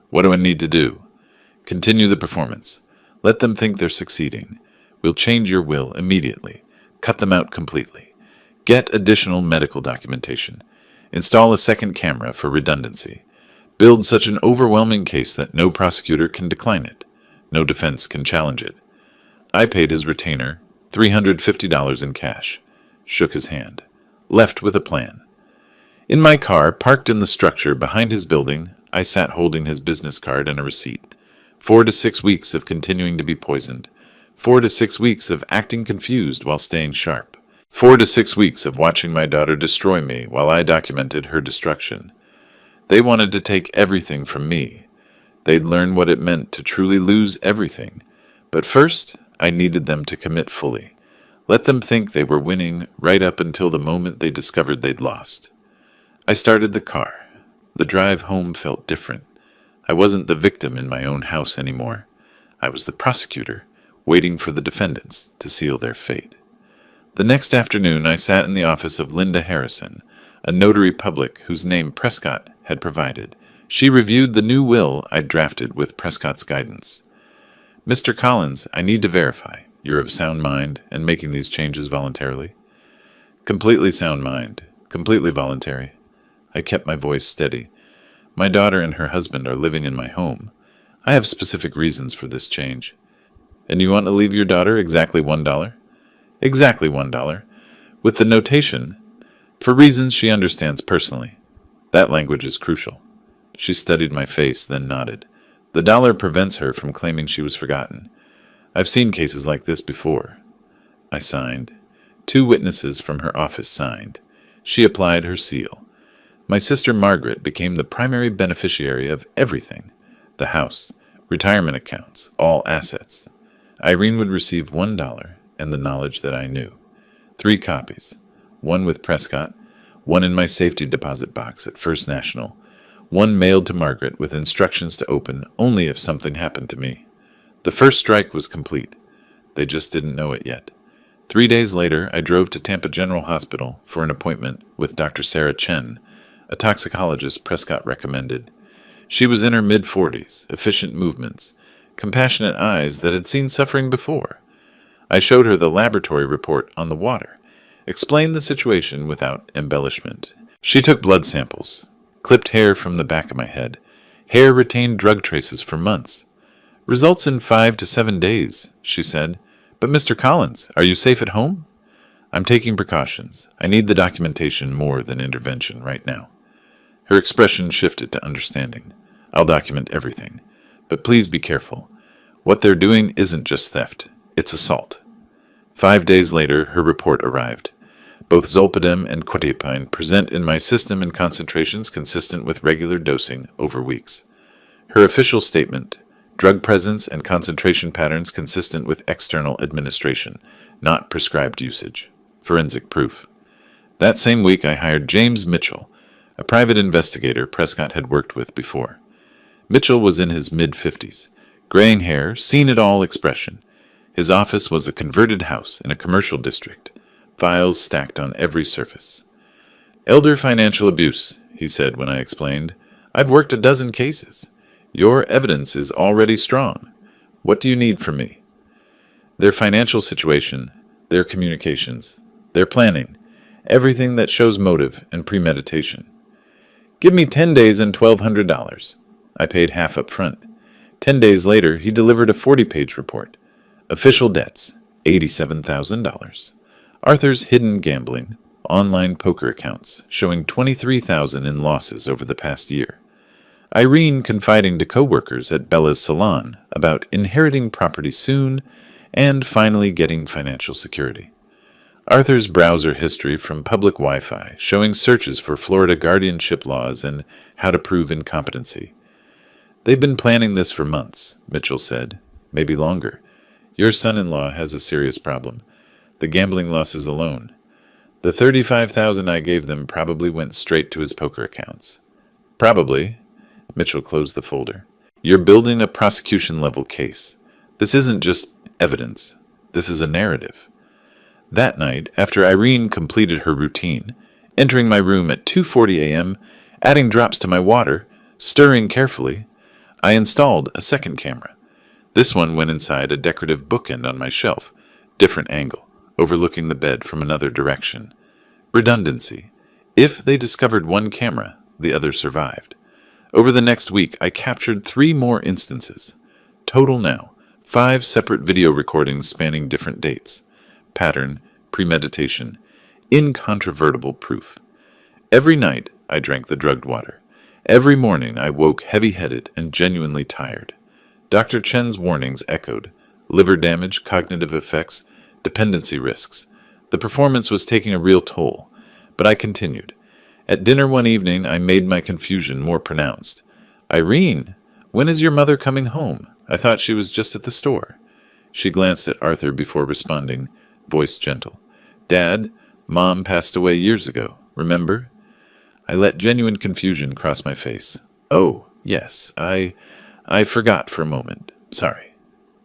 What do I need to do? Continue the performance. Let them think they're succeeding. We'll change your will immediately. Cut them out completely. Get additional medical documentation. Install a second camera for redundancy. Build such an overwhelming case that no prosecutor can decline it. No defense can challenge it. I paid his retainer $350 in cash. Shook his hand. Left with a plan. In my car, parked in the structure behind his building, I sat holding his business card and a receipt. 4 to 6 weeks of continuing to be poisoned. 4 to 6 weeks of acting confused while staying sharp. 4 to 6 weeks of watching my daughter destroy me while I documented her destruction. They wanted to take everything from me. They'd learn what it meant to truly lose everything. But first, I needed them to commit fully. Let them think they were winning right up until the moment they discovered they'd lost. I started the car. The drive home felt different. I wasn't the victim in my own house anymore. I was the prosecutor, waiting for the defendants to seal their fate. The next afternoon, I sat in the office of Linda Harrison, a notary public whose name Prescott had provided. She reviewed the new will I'd drafted with Prescott's guidance. "Mr. Collins, I need to verify. You're of sound mind and making these changes voluntarily?" "Completely sound mind. Completely voluntary." I kept my voice steady. "My daughter and her husband are living in my home. I have specific reasons for this change." "And you want to leave your daughter exactly $1? "Exactly $1, with the notation, for reasons she understands personally. That language is crucial." She studied my face, then nodded. "The dollar prevents her from claiming she was forgotten. I've seen cases like this before." I signed. 2 witnesses from her office signed. She applied her seal. My sister Margaret became the primary beneficiary of everything: the house, retirement accounts, all assets. Irene would receive $1 and the knowledge that I knew. 3 copies, one with Prescott, one in my safety deposit box at First National, one mailed to Margaret with instructions to open only if something happened to me. The first strike was complete. They just didn't know it yet. 3 days later, I drove to Tampa General Hospital for an appointment with Dr. Sarah Chen, a toxicologist Prescott recommended. She was in her mid-40s, efficient movements, compassionate eyes that had seen suffering before. I showed her the laboratory report on the water, explained the situation without embellishment. She took blood samples, clipped hair from the back of my head. Hair retained drug traces for months. "Results in 5 to 7 days, she said. "But Mr. Collins, are you safe at home?" "I'm taking precautions. I need the documentation more than intervention right now." Her expression shifted to understanding. "I'll document everything. But please be careful. What they're doing isn't just theft. It's assault." 5 days later, her report arrived. Both zolpidem and quetiapine present in my system in concentrations consistent with regular dosing over weeks. Her official statement: drug presence and concentration patterns consistent with external administration, not prescribed usage. Forensic proof. That same week, I hired James Mitchell, a private investigator Prescott had worked with before. Mitchell was in his mid-50s, graying hair, seen-it-all expression. His office was a converted house in a commercial district, files stacked on every surface. "Elder financial abuse," he said when I explained. "I've worked a dozen cases. Your evidence is already strong. What do you need from me?" "Their financial situation, their communications, their planning, everything that shows motive and premeditation." "Give me 10 days and $1,200. I paid half up front. 10 days later, he delivered a 40-page report. Official debts, $87,000. Arthur's hidden gambling, online poker accounts, showing $23,000 in losses over the past year. Irene confiding to coworkers at Bella's salon about inheriting property soon and finally getting financial security. Arthur's browser history from public Wi-Fi, showing searches for Florida guardianship laws and how to prove incompetency. "They've been planning this for months," Mitchell said. "Maybe longer. Your son-in-law has a serious problem. The gambling losses alone. The $35,000 I gave them probably went straight to his poker accounts." "Probably." Mitchell closed the folder. "You're building a prosecution-level case. This isn't just evidence. This is a narrative." That night, after Irene completed her routine, entering my room at 2:40 a.m., adding drops to my water, stirring carefully, I installed a second camera. This one went inside a decorative bookend on my shelf, different angle, overlooking the bed from another direction. Redundancy. If they discovered one camera, the other survived. Over the next week, I captured 3 more instances. Total now, 5 separate video recordings spanning different dates. Pattern, premeditation, incontrovertible proof. Every night, I drank the drugged water. Every morning, I woke heavy-headed and genuinely tired. Dr. Chen's warnings echoed: liver damage, cognitive effects, dependency risks. The performance was taking a real toll, but I continued. At dinner one evening, I made my confusion more pronounced. "Irene, when is your mother coming home? I thought she was just at the store." She glanced at Arthur before responding, voice gentle. "Dad, Mom passed away years ago, remember?" I let genuine confusion cross my face. "Oh, yes, I forgot for a moment. Sorry."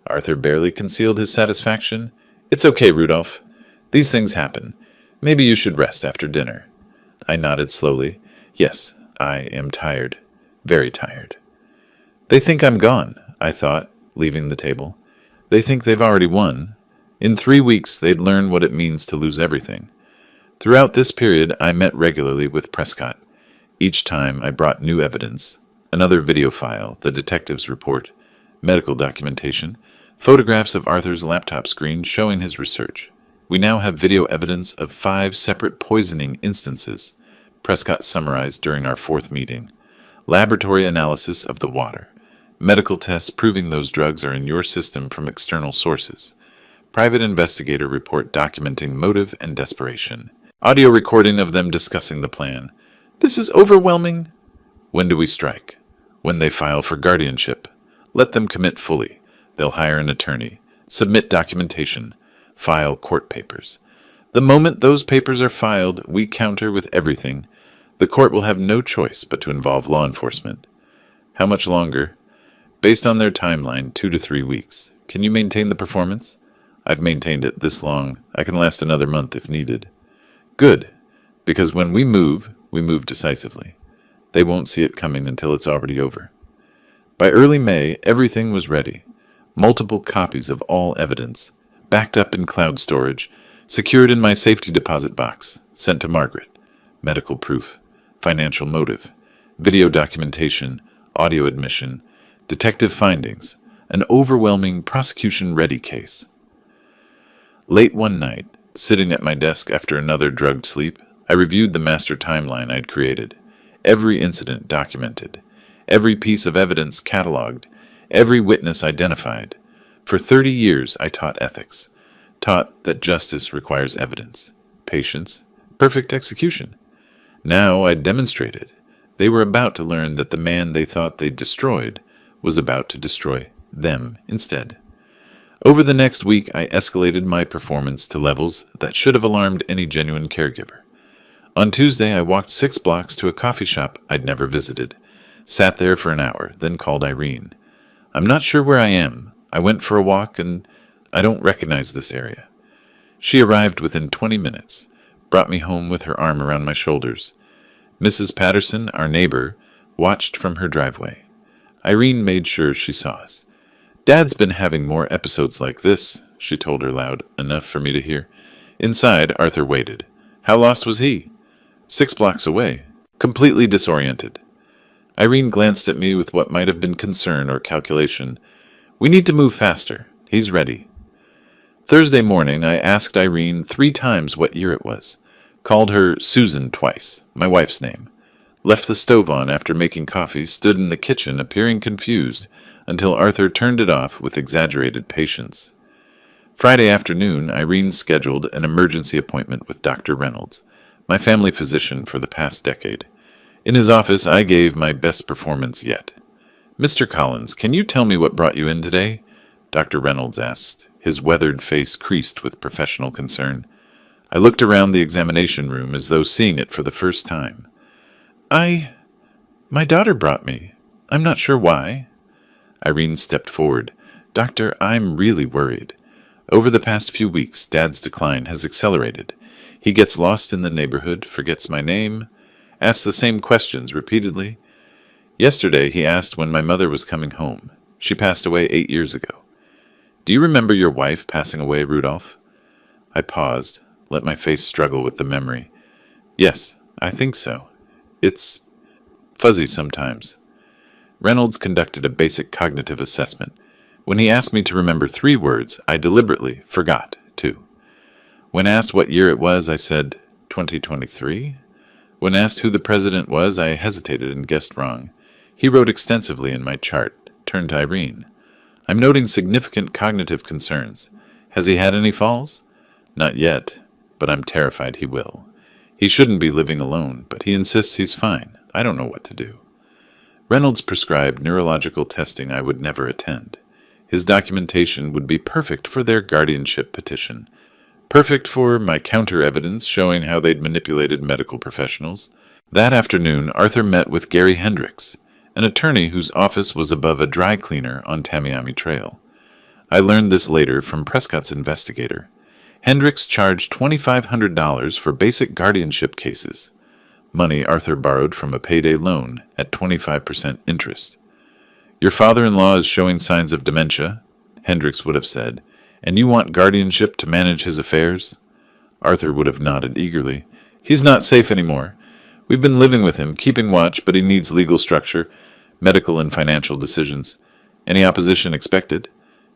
Arthur barely concealed his satisfaction. "It's okay, Rudolph. These things happen. Maybe you should rest after dinner." I nodded slowly. "Yes, I am tired. Very tired." They think I'm gone, I thought, leaving the table. They think they've already won. In 3 weeks, they'd learn what it means to lose everything. Throughout this period, I met regularly with Prescott. Each time, I brought new evidence, another video file, the detective's report, medical documentation, photographs of Arthur's laptop screen showing his research. We now have video evidence of 5 separate poisoning instances, Prescott summarized during our 4th meeting. Laboratory analysis of the water. Medical tests proving those drugs are in your system from external sources. Private investigator report documenting motive and desperation. Audio recording of them discussing the plan. "This is overwhelming." When do we strike? When they file for guardianship. Let them commit fully. They'll hire an attorney. Submit documentation. File court papers. The moment those papers are filed, we counter with everything. The court will have no choice but to involve law enforcement. How much longer? Based on their timeline, 2 to 3 weeks. Can you maintain the performance? I've maintained it this long. I can last another month if needed. Good, because when we move decisively. They won't see it coming until it's already over. By early May, everything was ready. Multiple copies of all evidence, backed up in cloud storage, secured in my safety deposit box, sent to Margaret. Medical proof, financial motive, video documentation, audio admission, detective findings, an overwhelming prosecution-ready case. Late one night, sitting at my desk after another drugged sleep, I reviewed the master timeline I'd created. Every incident documented, every piece of evidence cataloged, every witness identified. For 30 years, I taught ethics, taught that justice requires evidence, patience, perfect execution. Now I demonstrated. They were about to learn that the man they thought they'd destroyed was about to destroy them instead. Over the next week, I escalated my performance to levels that should have alarmed any genuine caregiver. On Tuesday, I walked 6 blocks to a coffee shop I'd never visited, sat there for an hour, then called Irene. "I'm not sure where I am. I went for a walk and I don't recognize this area." She arrived within 20 minutes, brought me home with her arm around my shoulders. Mrs. Patterson, our neighbor, watched from her driveway. Irene made sure she saw us. "Dad's been having more episodes like this," she told her loud enough for me to hear. Inside, Arthur waited. How lost was he? 6 blocks away, completely disoriented. Irene glanced at me with what might have been concern or calculation. "We need to move faster. He's ready." Thursday morning, I asked Irene 3 times what year it was. Called her Susan twice, my wife's name. Left the stove on after making coffee, stood in the kitchen appearing confused, until Arthur turned it off with exaggerated patience. Friday afternoon, Irene scheduled an emergency appointment with Dr. Reynolds, my family physician for the past decade. In his office, I gave my best performance yet. "Mr. Collins, can you tell me what brought you in today?" Dr. Reynolds asked, his weathered face creased with professional concern. I looked around the examination room as though seeing it for the first time. My daughter brought me. I'm not sure why." Irene stepped forward. "Doctor, I'm really worried. Over the past few weeks, Dad's decline has accelerated. He gets lost in the neighborhood, forgets my name, asks the same questions repeatedly. Yesterday, he asked when my mother was coming home. She passed away 8 years ago. Do you remember your wife passing away, Rudolph?" I paused, let my face struggle with the memory. "Yes, I think so. It's fuzzy sometimes." Reynolds conducted a basic cognitive assessment. When he asked me to remember 3 words, I deliberately forgot 2. When asked what year it was, I said 2023. When asked who the president was, I hesitated and guessed wrong. He wrote extensively in my chart, turned to Irene. "I'm noting significant cognitive concerns. Has he had any falls?" "Not yet. but I'm terrified he will. He shouldn't be living alone, but he insists he's fine. I don't know what to do. Reynolds prescribed neurological testing I would never attend. His documentation would be perfect for their guardianship petition. Perfect for my counter-evidence showing how they'd manipulated medical professionals. That afternoon, Arthur met with Gary Hendricks, an attorney whose office was above a dry cleaner on Tamiami Trail. I learned this later from Prescott's investigator. Hendricks charged $2,500 for basic guardianship cases, money Arthur borrowed from a payday loan at 25% interest. Your father-in-law is showing signs of dementia, Hendricks would have said, and you want guardianship to manage his affairs? Arthur would have nodded eagerly. He's not safe anymore. We've been living with him, keeping watch, but he needs legal structure, medical and financial decisions. Any opposition expected?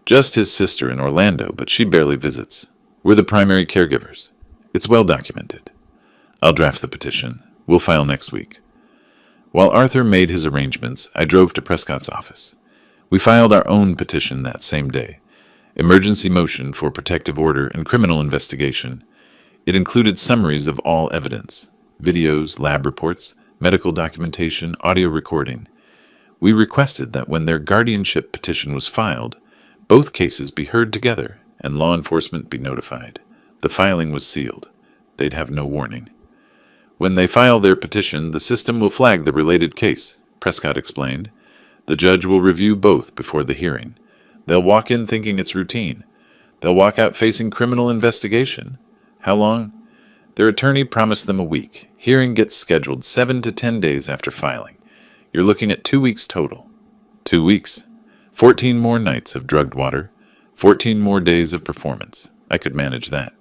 Just his sister in Orlando, but she barely visits. We're the primary caregivers. It's well documented. I'll draft the petition. We'll file next week. While Arthur made his arrangements, I drove to Prescott's office. We filed our own petition that same day. Emergency motion for protective order and criminal investigation. It included summaries of all evidence, videos, lab reports, medical documentation, audio recording. We requested that when their guardianship petition was filed, both cases be heard together and law enforcement be notified. The filing was sealed. They'd have no warning. When they file their petition, the system will flag the related case, Prescott explained. The judge will review both before the hearing. They'll walk in thinking it's routine. They'll walk out facing criminal investigation. How long? Their attorney promised them a week. Hearing gets scheduled 7 to 10 days after filing. You're looking at 2 weeks total. 2 weeks. 14 more nights of drugged water. 14 more days of performance. I could manage that.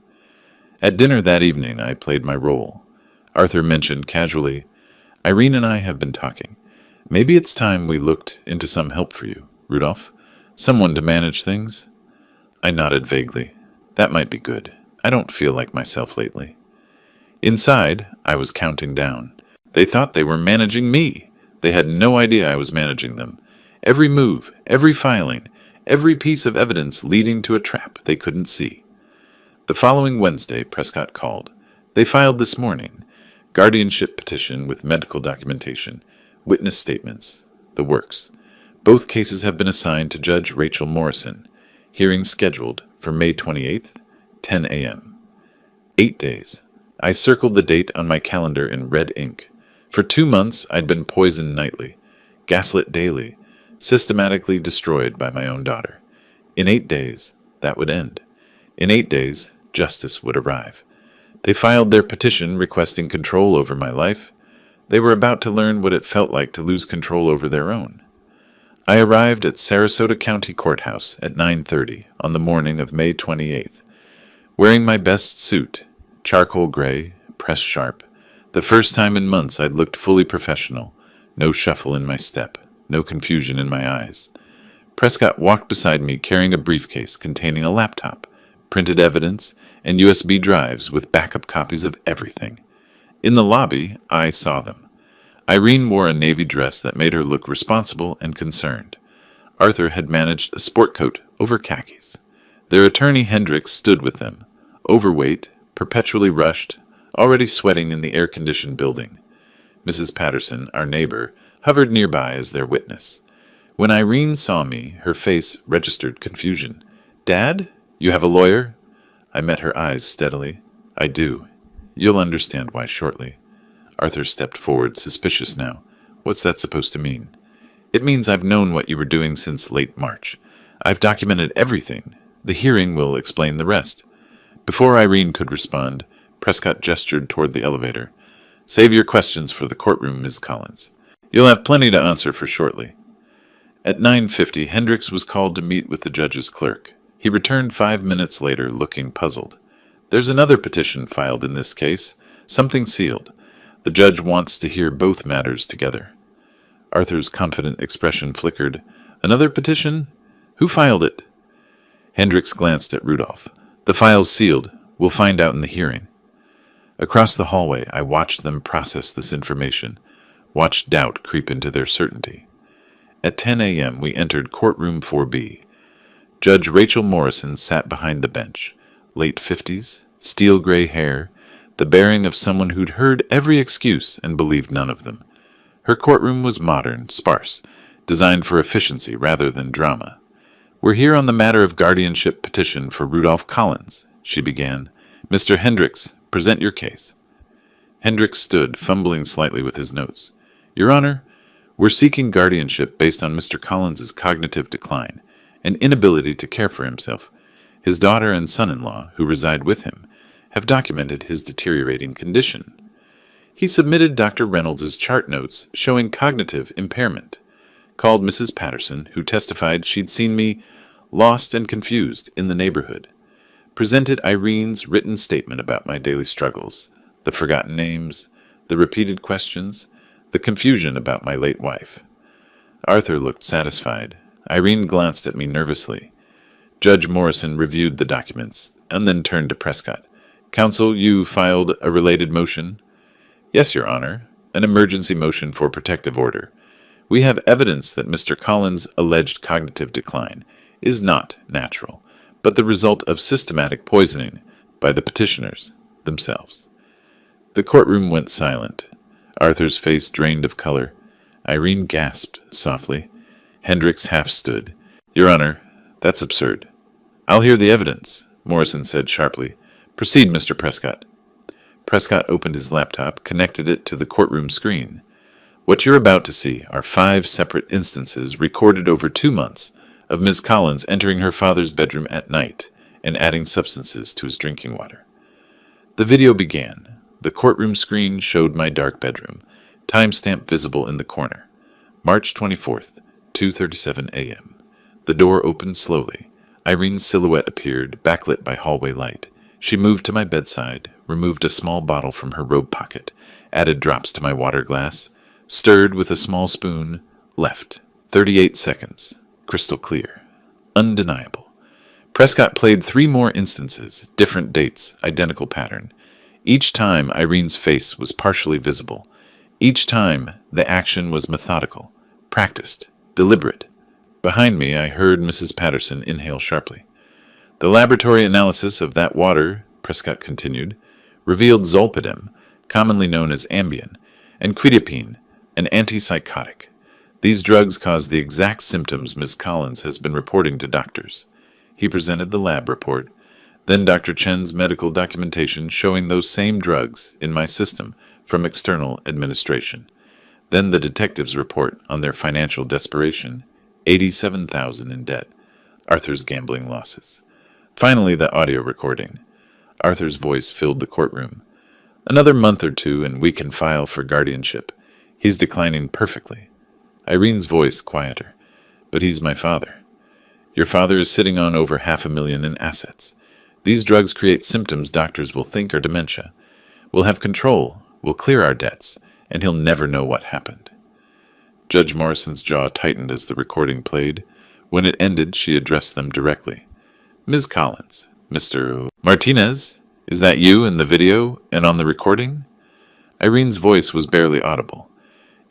At dinner that evening, I played my role. Arthur mentioned casually, Irene and I have been talking. Maybe it's time we looked into some help for you, Rudolph. Someone to manage things. I nodded vaguely. That might be good. I don't feel like myself lately. Inside, I was counting down. They thought they were managing me. They had no idea I was managing them. Every move, every filing, every piece of evidence leading to a trap they couldn't see. The following Wednesday, Prescott called. They filed this morning. Guardianship petition with medical documentation, witness statements, the works. Both cases have been assigned to Judge Rachel Morrison. Hearing scheduled for May 28th, 10 a.m. 8 days. I circled the date on my calendar in red ink. For 2 months, I'd been poisoned nightly, gaslit daily, systematically destroyed by my own daughter. In 8 days, that would end. In 8 days, justice would arrive. They filed their petition requesting control over my life. They were about to learn what it felt like to lose control over their own. I arrived at Sarasota County Courthouse at 9:30 on the morning of May 28th, wearing my best suit, charcoal gray, pressed sharp. The first time in months I'd looked fully professional, no shuffle in my step, no confusion in my eyes. Prescott walked beside me carrying a briefcase containing a laptop, printed evidence, and USB drives with backup copies of everything. In the lobby, I saw them. Irene wore a navy dress that made her look responsible and concerned. Arthur had managed a sport coat over khakis. Their attorney Hendricks stood with them, overweight, perpetually rushed, already sweating in the air-conditioned building. Mrs. Patterson, our neighbor, hovered nearby as their witness. When Irene saw me, her face registered confusion. "Dad? You have a lawyer?" I met her eyes steadily. "I do. You'll understand why shortly." Arthur stepped forward, suspicious now. "What's that supposed to mean?" "It means I've known what you were doing since late March. I've documented everything. The hearing will explain the rest." Before Irene could respond, Prescott gestured toward the elevator. "Save your questions for the courtroom, Ms. Collins. You'll have plenty to answer for shortly." At 9:50, Hendricks was called to meet with the judge's clerk. He returned 5 minutes later, looking puzzled. "There's another petition filed in this case, something sealed. The judge wants to hear both matters together." Arthur's confident expression flickered. "Another petition? Who filed it?" Hendricks glanced at Rudolph. "The file's sealed. We'll find out in the hearing." Across the hallway, I watched them process this information, watched doubt creep into their certainty. At 10 a.m., we entered courtroom 4B. Judge Rachel Morrison sat behind the bench, late 50s, steel gray hair, the bearing of someone who'd heard every excuse and believed none of them. Her courtroom was modern, sparse, designed for efficiency rather than drama. "We're here on the matter of guardianship petition for Rudolph Collins," she began. "Mr. Hendricks, present your case." Hendricks stood, fumbling slightly with his notes. "Your Honor, we're seeking guardianship based on Mr. Collins's cognitive decline and inability to care for himself. His daughter and son-in-law, who reside with him, have documented his deteriorating condition." He submitted Dr. Reynolds's chart notes showing cognitive impairment, called Mrs. Patterson, who testified she'd seen me lost and confused in the neighborhood, presented Irene's written statement about my daily struggles, the forgotten names, the repeated questions, the confusion about my late wife. Arthur looked satisfied. Irene glanced at me nervously. Judge Morrison reviewed the documents and then turned to Prescott. "Counsel, you filed a related motion?" "Yes, Your Honor, an emergency motion for protective order. We have evidence that Mr. Collins' alleged cognitive decline is not natural, but the result of systematic poisoning by the petitioners themselves." The courtroom went silent. Arthur's face drained of color. Irene gasped softly. Hendricks half stood. "Your Honor, that's absurd." "I'll hear the evidence," Morrison said sharply. "Proceed, Mr. Prescott." Prescott opened his laptop, connected it to the courtroom screen. "What you're about to see are 5 separate instances recorded over 2 months of Ms. Collins entering her father's bedroom at night and adding substances to his drinking water." The video began. The courtroom screen showed my dark bedroom, timestamp visible in the corner. March 24th, 2:37 a.m. The door opened slowly. Irene's silhouette appeared, backlit by hallway light. She moved to my bedside, removed a small bottle from her robe pocket, added drops to my water glass, stirred with a small spoon, left. 38 seconds. Crystal clear. Undeniable. Prescott played 3 more instances, different dates, identical pattern. Each time Irene's face was partially visible. Each time the action was methodical, practiced, deliberate. Behind me I heard Mrs. Patterson inhale sharply. "The laboratory analysis of that water," Prescott continued, "revealed zolpidem, commonly known as Ambien, and quetiapine, an antipsychotic. These drugs cause the exact symptoms Ms. Collins has been reporting to doctors." He presented the lab report, then Dr. Chen's medical documentation showing those same drugs in my system from external administration. Then the detective's report on their financial desperation, $87,000 in debt, Arthur's gambling losses. Finally, the audio recording. Arthur's voice filled the courtroom. "Another month or 2 and we can file for guardianship. He's declining perfectly." Irene's voice quieter. "But he's my father. Your father is sitting on over $500,000 in assets. These drugs create symptoms doctors will think are dementia. We'll have control, we'll clear our debts, and he'll never know what happened." Judge Morrison's jaw tightened as the recording played. When it ended, she addressed them directly. "Ms. Collins, Mr. Martinez, is that you in the video and on the recording?" Irene's voice was barely audible.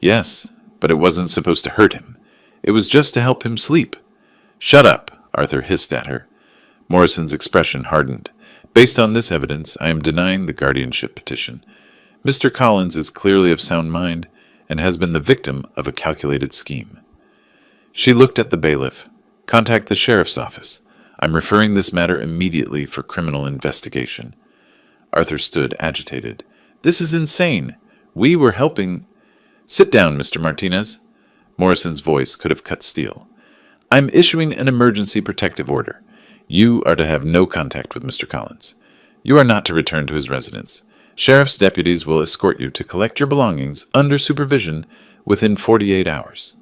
"Yes, but it wasn't supposed to hurt him. It was just to help him sleep." "Shut up," Arthur hissed at her. Morrison's expression hardened. "Based on this evidence, I am denying the guardianship petition. Mr. Collins is clearly of sound mind and has been the victim of a calculated scheme." She looked at the bailiff. "Contact the sheriff's office. I'm referring this matter immediately for criminal investigation." Arthur stood agitated. "This is insane. We were helping—" "Sit down, Mr. Martinez." Morrison's voice could have cut steel. "I'm issuing an emergency protective order. You are to have no contact with Mr. Collins. You are not to return to his residence. Sheriff's deputies will escort you to collect your belongings under supervision within 48 hours.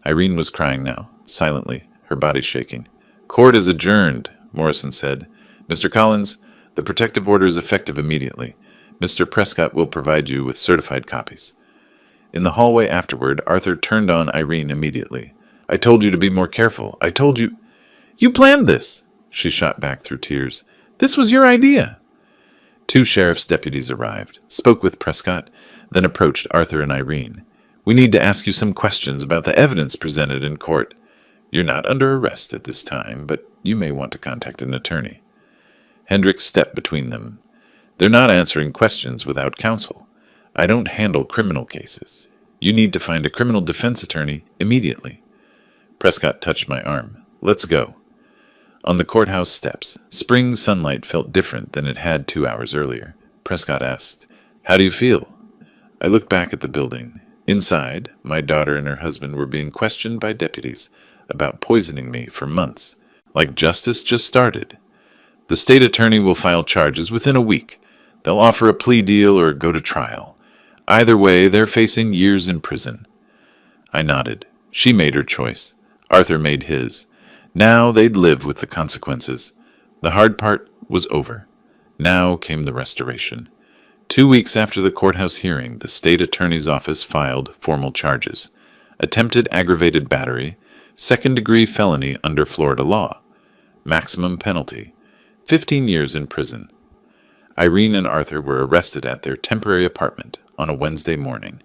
Irene was crying now, silently, her body shaking. "Court is adjourned," Morrison said. "Mr. Collins, the protective order is effective immediately. Mr. Prescott will provide you with certified copies." In the hallway afterward, Arthur turned on Irene immediately. "I told you to be more careful. I told you—" "You planned this," she shot back through tears. "This was your idea." 2 sheriff's deputies arrived, spoke with Prescott, then approached Arthur and Irene. "We need to ask you some questions about the evidence presented in court. You're not under arrest at this time, but you may want to contact an attorney." Hendricks stepped between them. They're not answering questions without counsel. I don't handle criminal cases. You need to find a criminal defense attorney immediately. Prescott touched my arm. Let's go. On the courthouse steps, spring sunlight felt different than it had 2 hours earlier. Prescott asked, "How do you feel?" I looked back at the building. Inside, my daughter and her husband were being questioned by deputies about poisoning me for months, like justice just started. The state attorney will file charges within a week. They'll offer a plea deal or go to trial. Either way, they're facing years in prison. I nodded. She made her choice. Arthur made his. Now they'd live with the consequences. The hard part was over. Now came the restoration. 2 weeks after the courthouse hearing, the state attorney's office filed formal charges. Attempted aggravated battery, second-degree felony under Florida law. Maximum penalty, 15 years in prison. Irene and Arthur were arrested at their temporary apartment on a Wednesday morning.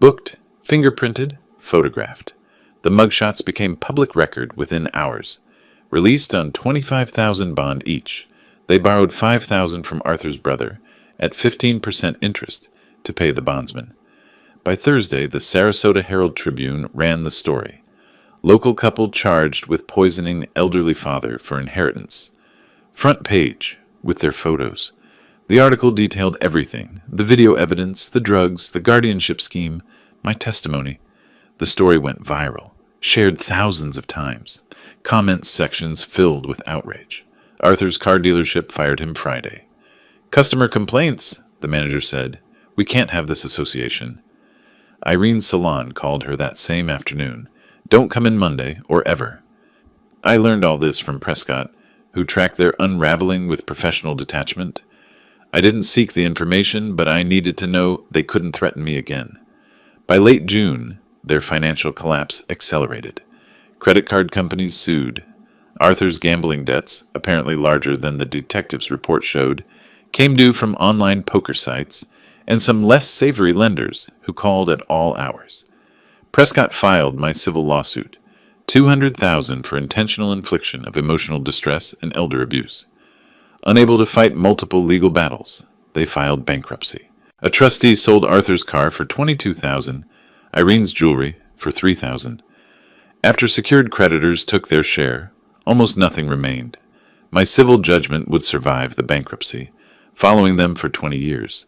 Booked, fingerprinted, photographed. The mugshots became public record within hours. Released on $25,000 bond each, they borrowed $5,000 from Arthur's brother at 15% interest to pay the bondsman. By Thursday, the Sarasota Herald-Tribune ran the story. Local couple charged with poisoning elderly father for inheritance. Front page, with their photos. The article detailed everything, the video evidence, the drugs, the guardianship scheme, my testimony. The story went viral, shared thousands of times. Comments sections filled with outrage. Arthur's car dealership fired him Friday. "Customer complaints," the manager said. "We can't have this association." Irene's salon called her that same afternoon. "Don't come in Monday, or ever." I learned all this from Prescott, who tracked their unraveling with professional detachment. I didn't seek the information, but I needed to know they couldn't threaten me again. By late June, their financial collapse accelerated. Credit card companies sued. Arthur's gambling debts, apparently larger than the detective's report showed, came due from online poker sites and some less savory lenders who called at all hours. Prescott filed my civil lawsuit, $200,000 for intentional infliction of emotional distress and elder abuse. Unable to fight multiple legal battles, they filed bankruptcy. A trustee sold Arthur's car for $22,000, Irene's jewelry for $3,000. After secured creditors took their share, almost nothing remained. My civil judgment would survive the bankruptcy, following them for 20 years.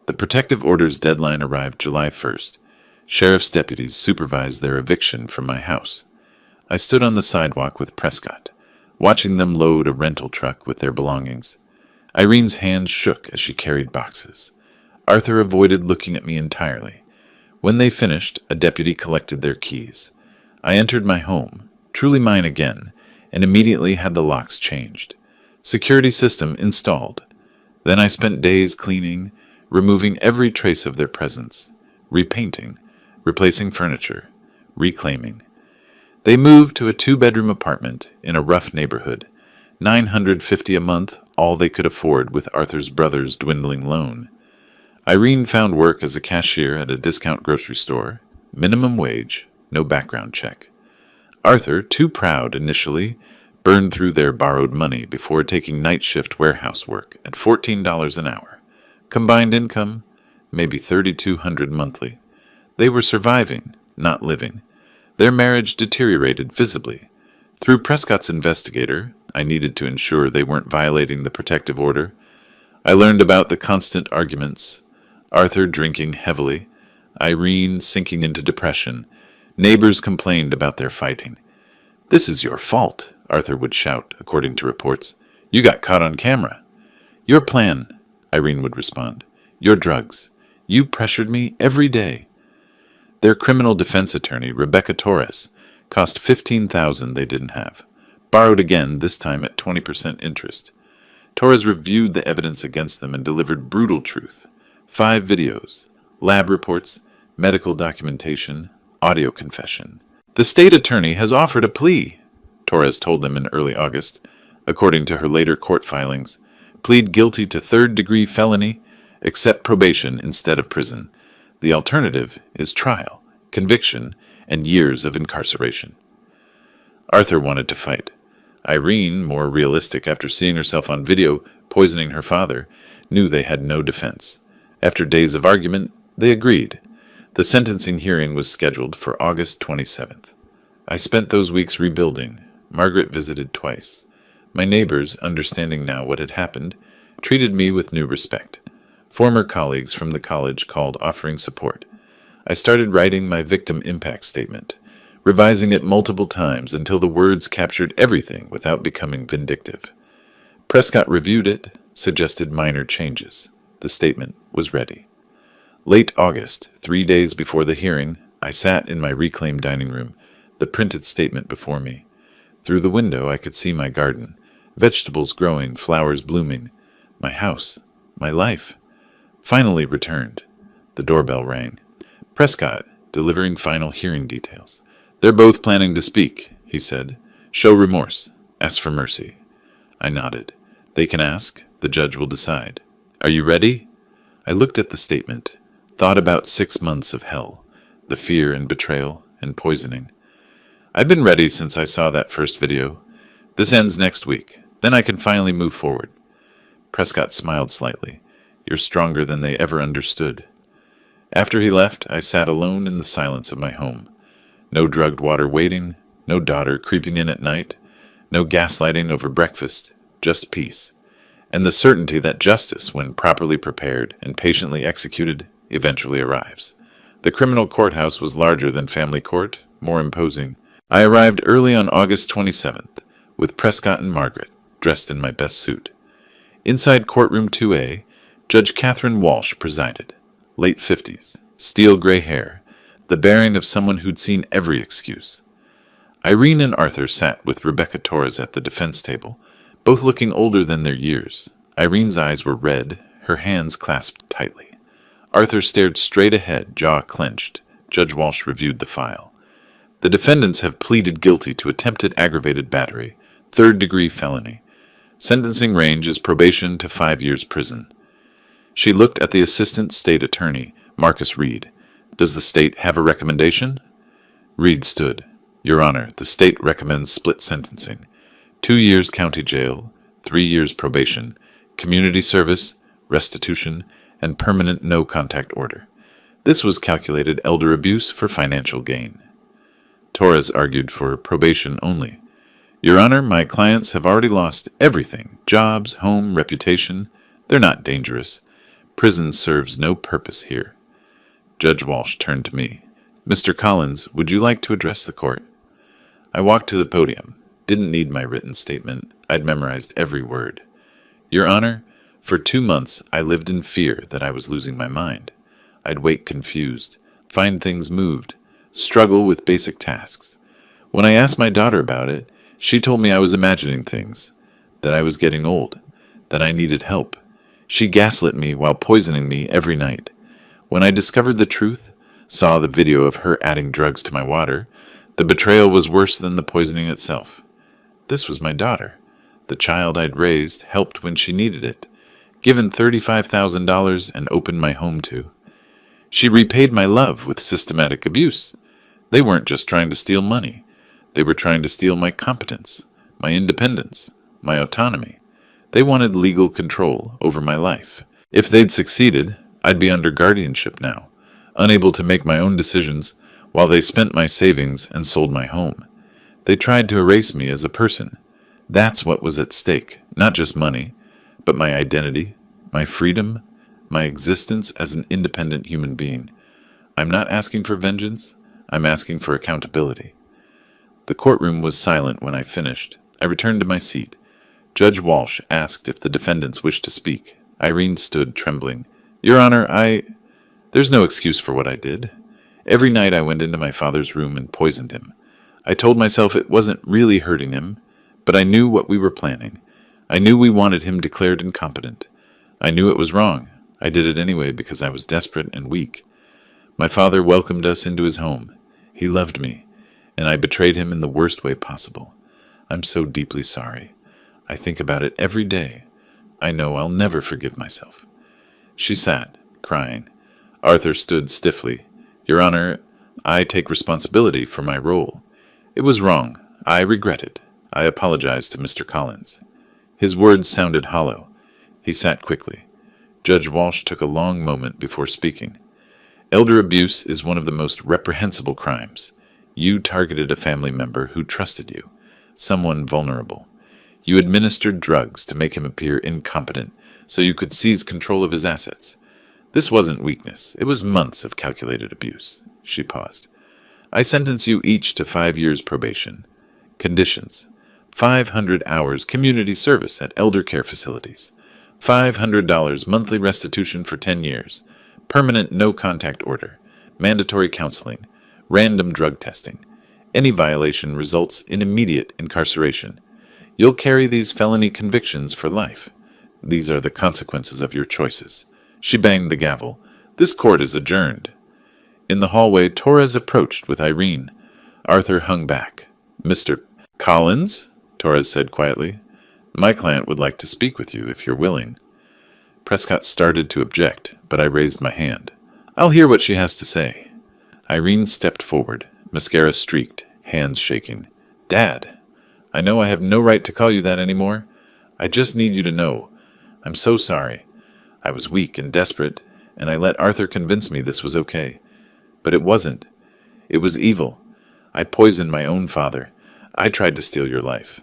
The protective order's deadline arrived July 1st. Sheriff's deputies supervised their eviction from my house. I stood on the sidewalk with Prescott, watching them load a rental truck with their belongings. Irene's hands shook as she carried boxes. Arthur avoided looking at me entirely. When they finished, a deputy collected their keys. I entered my home, truly mine again, and immediately had the locks changed. Security system installed. Then I spent days cleaning, removing every trace of their presence, repainting, replacing furniture, reclaiming. They moved to a 2-bedroom apartment in a rough neighborhood, $950 a month, all they could afford with Arthur's brother's dwindling loan. Irene found work as a cashier at a discount grocery store, minimum wage, no background check. Arthur, too proud initially, burned through their borrowed money before taking night shift warehouse work at $14 an hour. Combined income, maybe $3,200 monthly. They were surviving, not living. Their marriage deteriorated visibly. Through Prescott's investigator, I needed to ensure they weren't violating the protective order. I learned about the constant arguments, Arthur drinking heavily, Irene sinking into depression. Neighbors complained about their fighting. "This is your fault," Arthur would shout, according to reports. "You got caught on camera." "Your plan," Irene would respond. "Your drugs. You pressured me every day." Their criminal defense attorney, Rebecca Torres, cost $15,000 they didn't have. Borrowed again, this time at 20% interest. Torres reviewed the evidence against them and delivered brutal truth. 5 videos, lab reports, medical documentation, audio confession. "The state attorney has offered a plea," Torres told them in early August. According to her later court filings, plead guilty to 3rd-degree felony, accept probation instead of prison. The alternative is trial, conviction, and years of incarceration. Arthur wanted to fight. Irene, more realistic after seeing herself on video, poisoning her father, knew they had no defense. After days of argument, they agreed. The sentencing hearing was scheduled for August 27th. I spent those weeks rebuilding. Margaret visited twice. My neighbors, understanding now what had happened, treated me with new respect. Former colleagues from the college called, offering support. I started writing my victim impact statement, revising it multiple times until the words captured everything without becoming vindictive. Prescott reviewed it, suggested minor changes. The statement was ready. Late August, 3 days before the hearing, I sat in my reclaimed dining room, the printed statement before me. Through the window I could see my garden, vegetables growing, flowers blooming. My house, my life, finally returned. The doorbell rang. Prescott, delivering final hearing details. "They're both planning to speak," he said. "Show remorse. Ask for mercy." I nodded. "They can ask. The judge will decide. Are you ready?" I looked at the statement, thought about 6 months of hell, the fear and betrayal and poisoning. I've been ready since I saw that first video. This ends next week. Then I can finally move forward. Prescott smiled slightly. "You're stronger than they ever understood." After he left, I sat alone in the silence of my home. No drugged water waiting, no daughter creeping in at night, no gaslighting over breakfast, just peace. And the certainty that justice, when properly prepared and patiently executed, eventually arrives. The criminal courthouse was larger than family court, more imposing. I arrived early on August 27th, with Prescott and Margaret, dressed in my best suit. Inside courtroom 2A, Judge Catherine Walsh presided. Late 50s, steel gray hair, the bearing of someone who'd seen every excuse. Irene and Arthur sat with Rebecca Torres at the defense table, both looking older than their years. Irene's eyes were red, her hands clasped tightly. Arthur stared straight ahead, jaw clenched. Judge Walsh reviewed the file. The defendants have pleaded guilty to attempted aggravated battery, third-degree felony. Sentencing range is probation to 5 years prison. She looked at the assistant state attorney, Marcus Reed. "Does the state have a recommendation?" Reed stood. "Your Honor, the state recommends split sentencing. 2 years county jail, 3 years probation, community service, restitution, and permanent no-contact order. This was calculated elder abuse for financial gain." Torres argued for probation only. "Your Honor, my clients have already lost everything, jobs, home, reputation. They're not dangerous. Prison serves no purpose here." Judge Walsh turned to me. "Mr. Collins, would you like to address the court?" I walked to the podium. Didn't need my written statement. I'd memorized every word. "Your Honor, for 2 months I lived in fear that I was losing my mind. I'd wake confused, find things moved, struggle with basic tasks. When I asked my daughter about it, she told me I was imagining things, that I was getting old, that I needed help. She gaslit me while poisoning me every night. When I discovered the truth, saw the video of her adding drugs to my water, the betrayal was worse than the poisoning itself. This was my daughter, the child I'd raised, helped when she needed it, given $35,000 and opened my home to. She repaid my love with systematic abuse. They weren't just trying to steal money. They were trying to steal my competence, my independence, my autonomy. They wanted legal control over my life. If they'd succeeded, I'd be under guardianship now, unable to make my own decisions while they spent my savings and sold my home. They tried to erase me as a person. That's what was at stake, not just money, but my identity, my freedom, my existence as an independent human being. I'm not asking for vengeance. I'm asking for accountability." The courtroom was silent when I finished. I returned to my seat. Judge Walsh asked if the defendants wished to speak. Irene stood trembling. "Your Honor, There's no excuse for what I did. Every night I went into my father's room and poisoned him. I told myself it wasn't really hurting him, but I knew what we were planning. I knew we wanted him declared incompetent. I knew it was wrong. I did it anyway because I was desperate and weak. My father welcomed us into his home. He loved me, and I betrayed him in the worst way possible. I'm so deeply sorry. I think about it every day. I know I'll never forgive myself." She sat, crying. Arthur stood stiffly. "Your Honor, I take responsibility for my role. It was wrong. I regret it. I apologize to Mr. Collins." His words sounded hollow. He sat quickly. Judge Walsh took a long moment before speaking. Elder abuse is one of the most reprehensible crimes. You targeted a family member who trusted you, someone vulnerable. You administered drugs to make him appear incompetent so you could seize control of his assets. This wasn't weakness. It was months of calculated abuse. She paused. I sentence you each to 5 years probation. Conditions: 500 hours community service at elder care facilities. $500 monthly restitution for 10 years. Permanent no-contact order. Mandatory counseling. Random drug testing. Any violation results in immediate incarceration. You'll carry these felony convictions for life. These are the consequences of your choices. She banged the gavel. This court is adjourned. In the hallway, Torres approached with Irene. Arthur hung back. Mr. Collins, Torres said quietly, my client would like to speak with you if you're willing. Prescott started to object, but I raised my hand. I'll hear what she has to say. Irene stepped forward, mascara streaked, hands shaking. Dad, I know I have no right to call you that anymore. I just need you to know. I'm so sorry. I was weak and desperate, and I let Arthur convince me this was okay. But it wasn't. It was evil. I poisoned my own father. I tried to steal your life.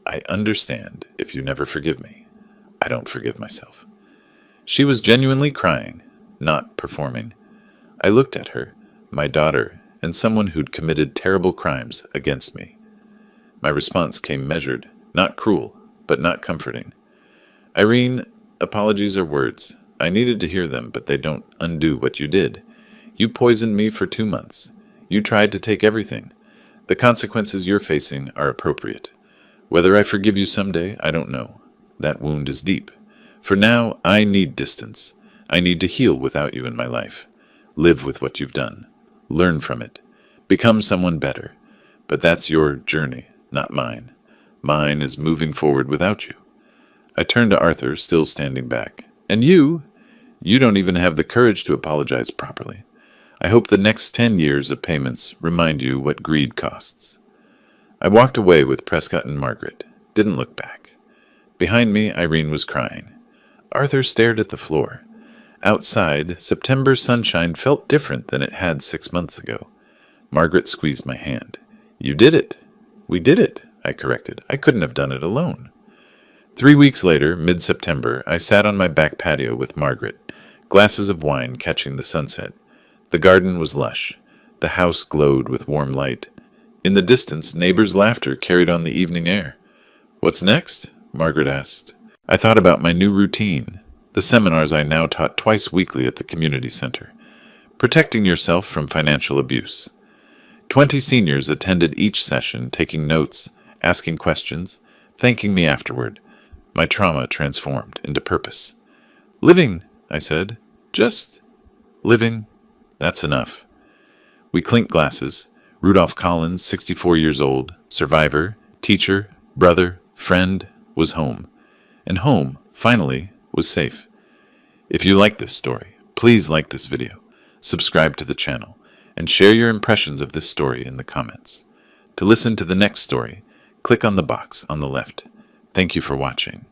I understand if you never forgive me. I don't forgive myself. She was genuinely crying, not performing. I looked at her, my daughter, and someone who'd committed terrible crimes against me. My response came measured, not cruel, but not comforting. Irene, apologies are words. I needed to hear them, but they don't undo what you did. You poisoned me for 2 months. You tried to take everything. The consequences you're facing are appropriate. Whether I forgive you someday, I don't know. That wound is deep. For now, I need distance. I need to heal without you in my life. Live with what you've done. Learn from it. Become someone better. But that's your journey, not mine. Mine is moving forward without you. I turned to Arthur, still standing back. And you don't even have the courage to apologize properly. I hope the next 10 years of payments remind you what greed costs. I walked away with Prescott and Margaret. Didn't look back. Behind me, Irene was crying. Arthur stared at the floor. Outside, September sunshine felt different than it had 6 months ago. Margaret squeezed my hand. You did it. We did it, I corrected. I couldn't have done it alone. 3 weeks later, mid-September, I sat on my back patio with Margaret, glasses of wine catching the sunset. The garden was lush. The house glowed with warm light. In the distance, neighbors' laughter carried on the evening air. What's next? Margaret asked. I thought about my new routine, the seminars I now taught twice weekly at the community center. Protecting yourself from financial abuse. 20 seniors attended each session, taking notes, asking questions, thanking me afterward. My trauma transformed into purpose. Living, I said. Just living. That's enough. We clinked glasses. Rudolph Collins, 64 years old, survivor, teacher, brother, friend, was home. And home, finally, was safe. If you like this story, please like this video, subscribe to the channel, and share your impressions of this story in the comments. To listen to the next story, click on the box on the left. Thank you for watching.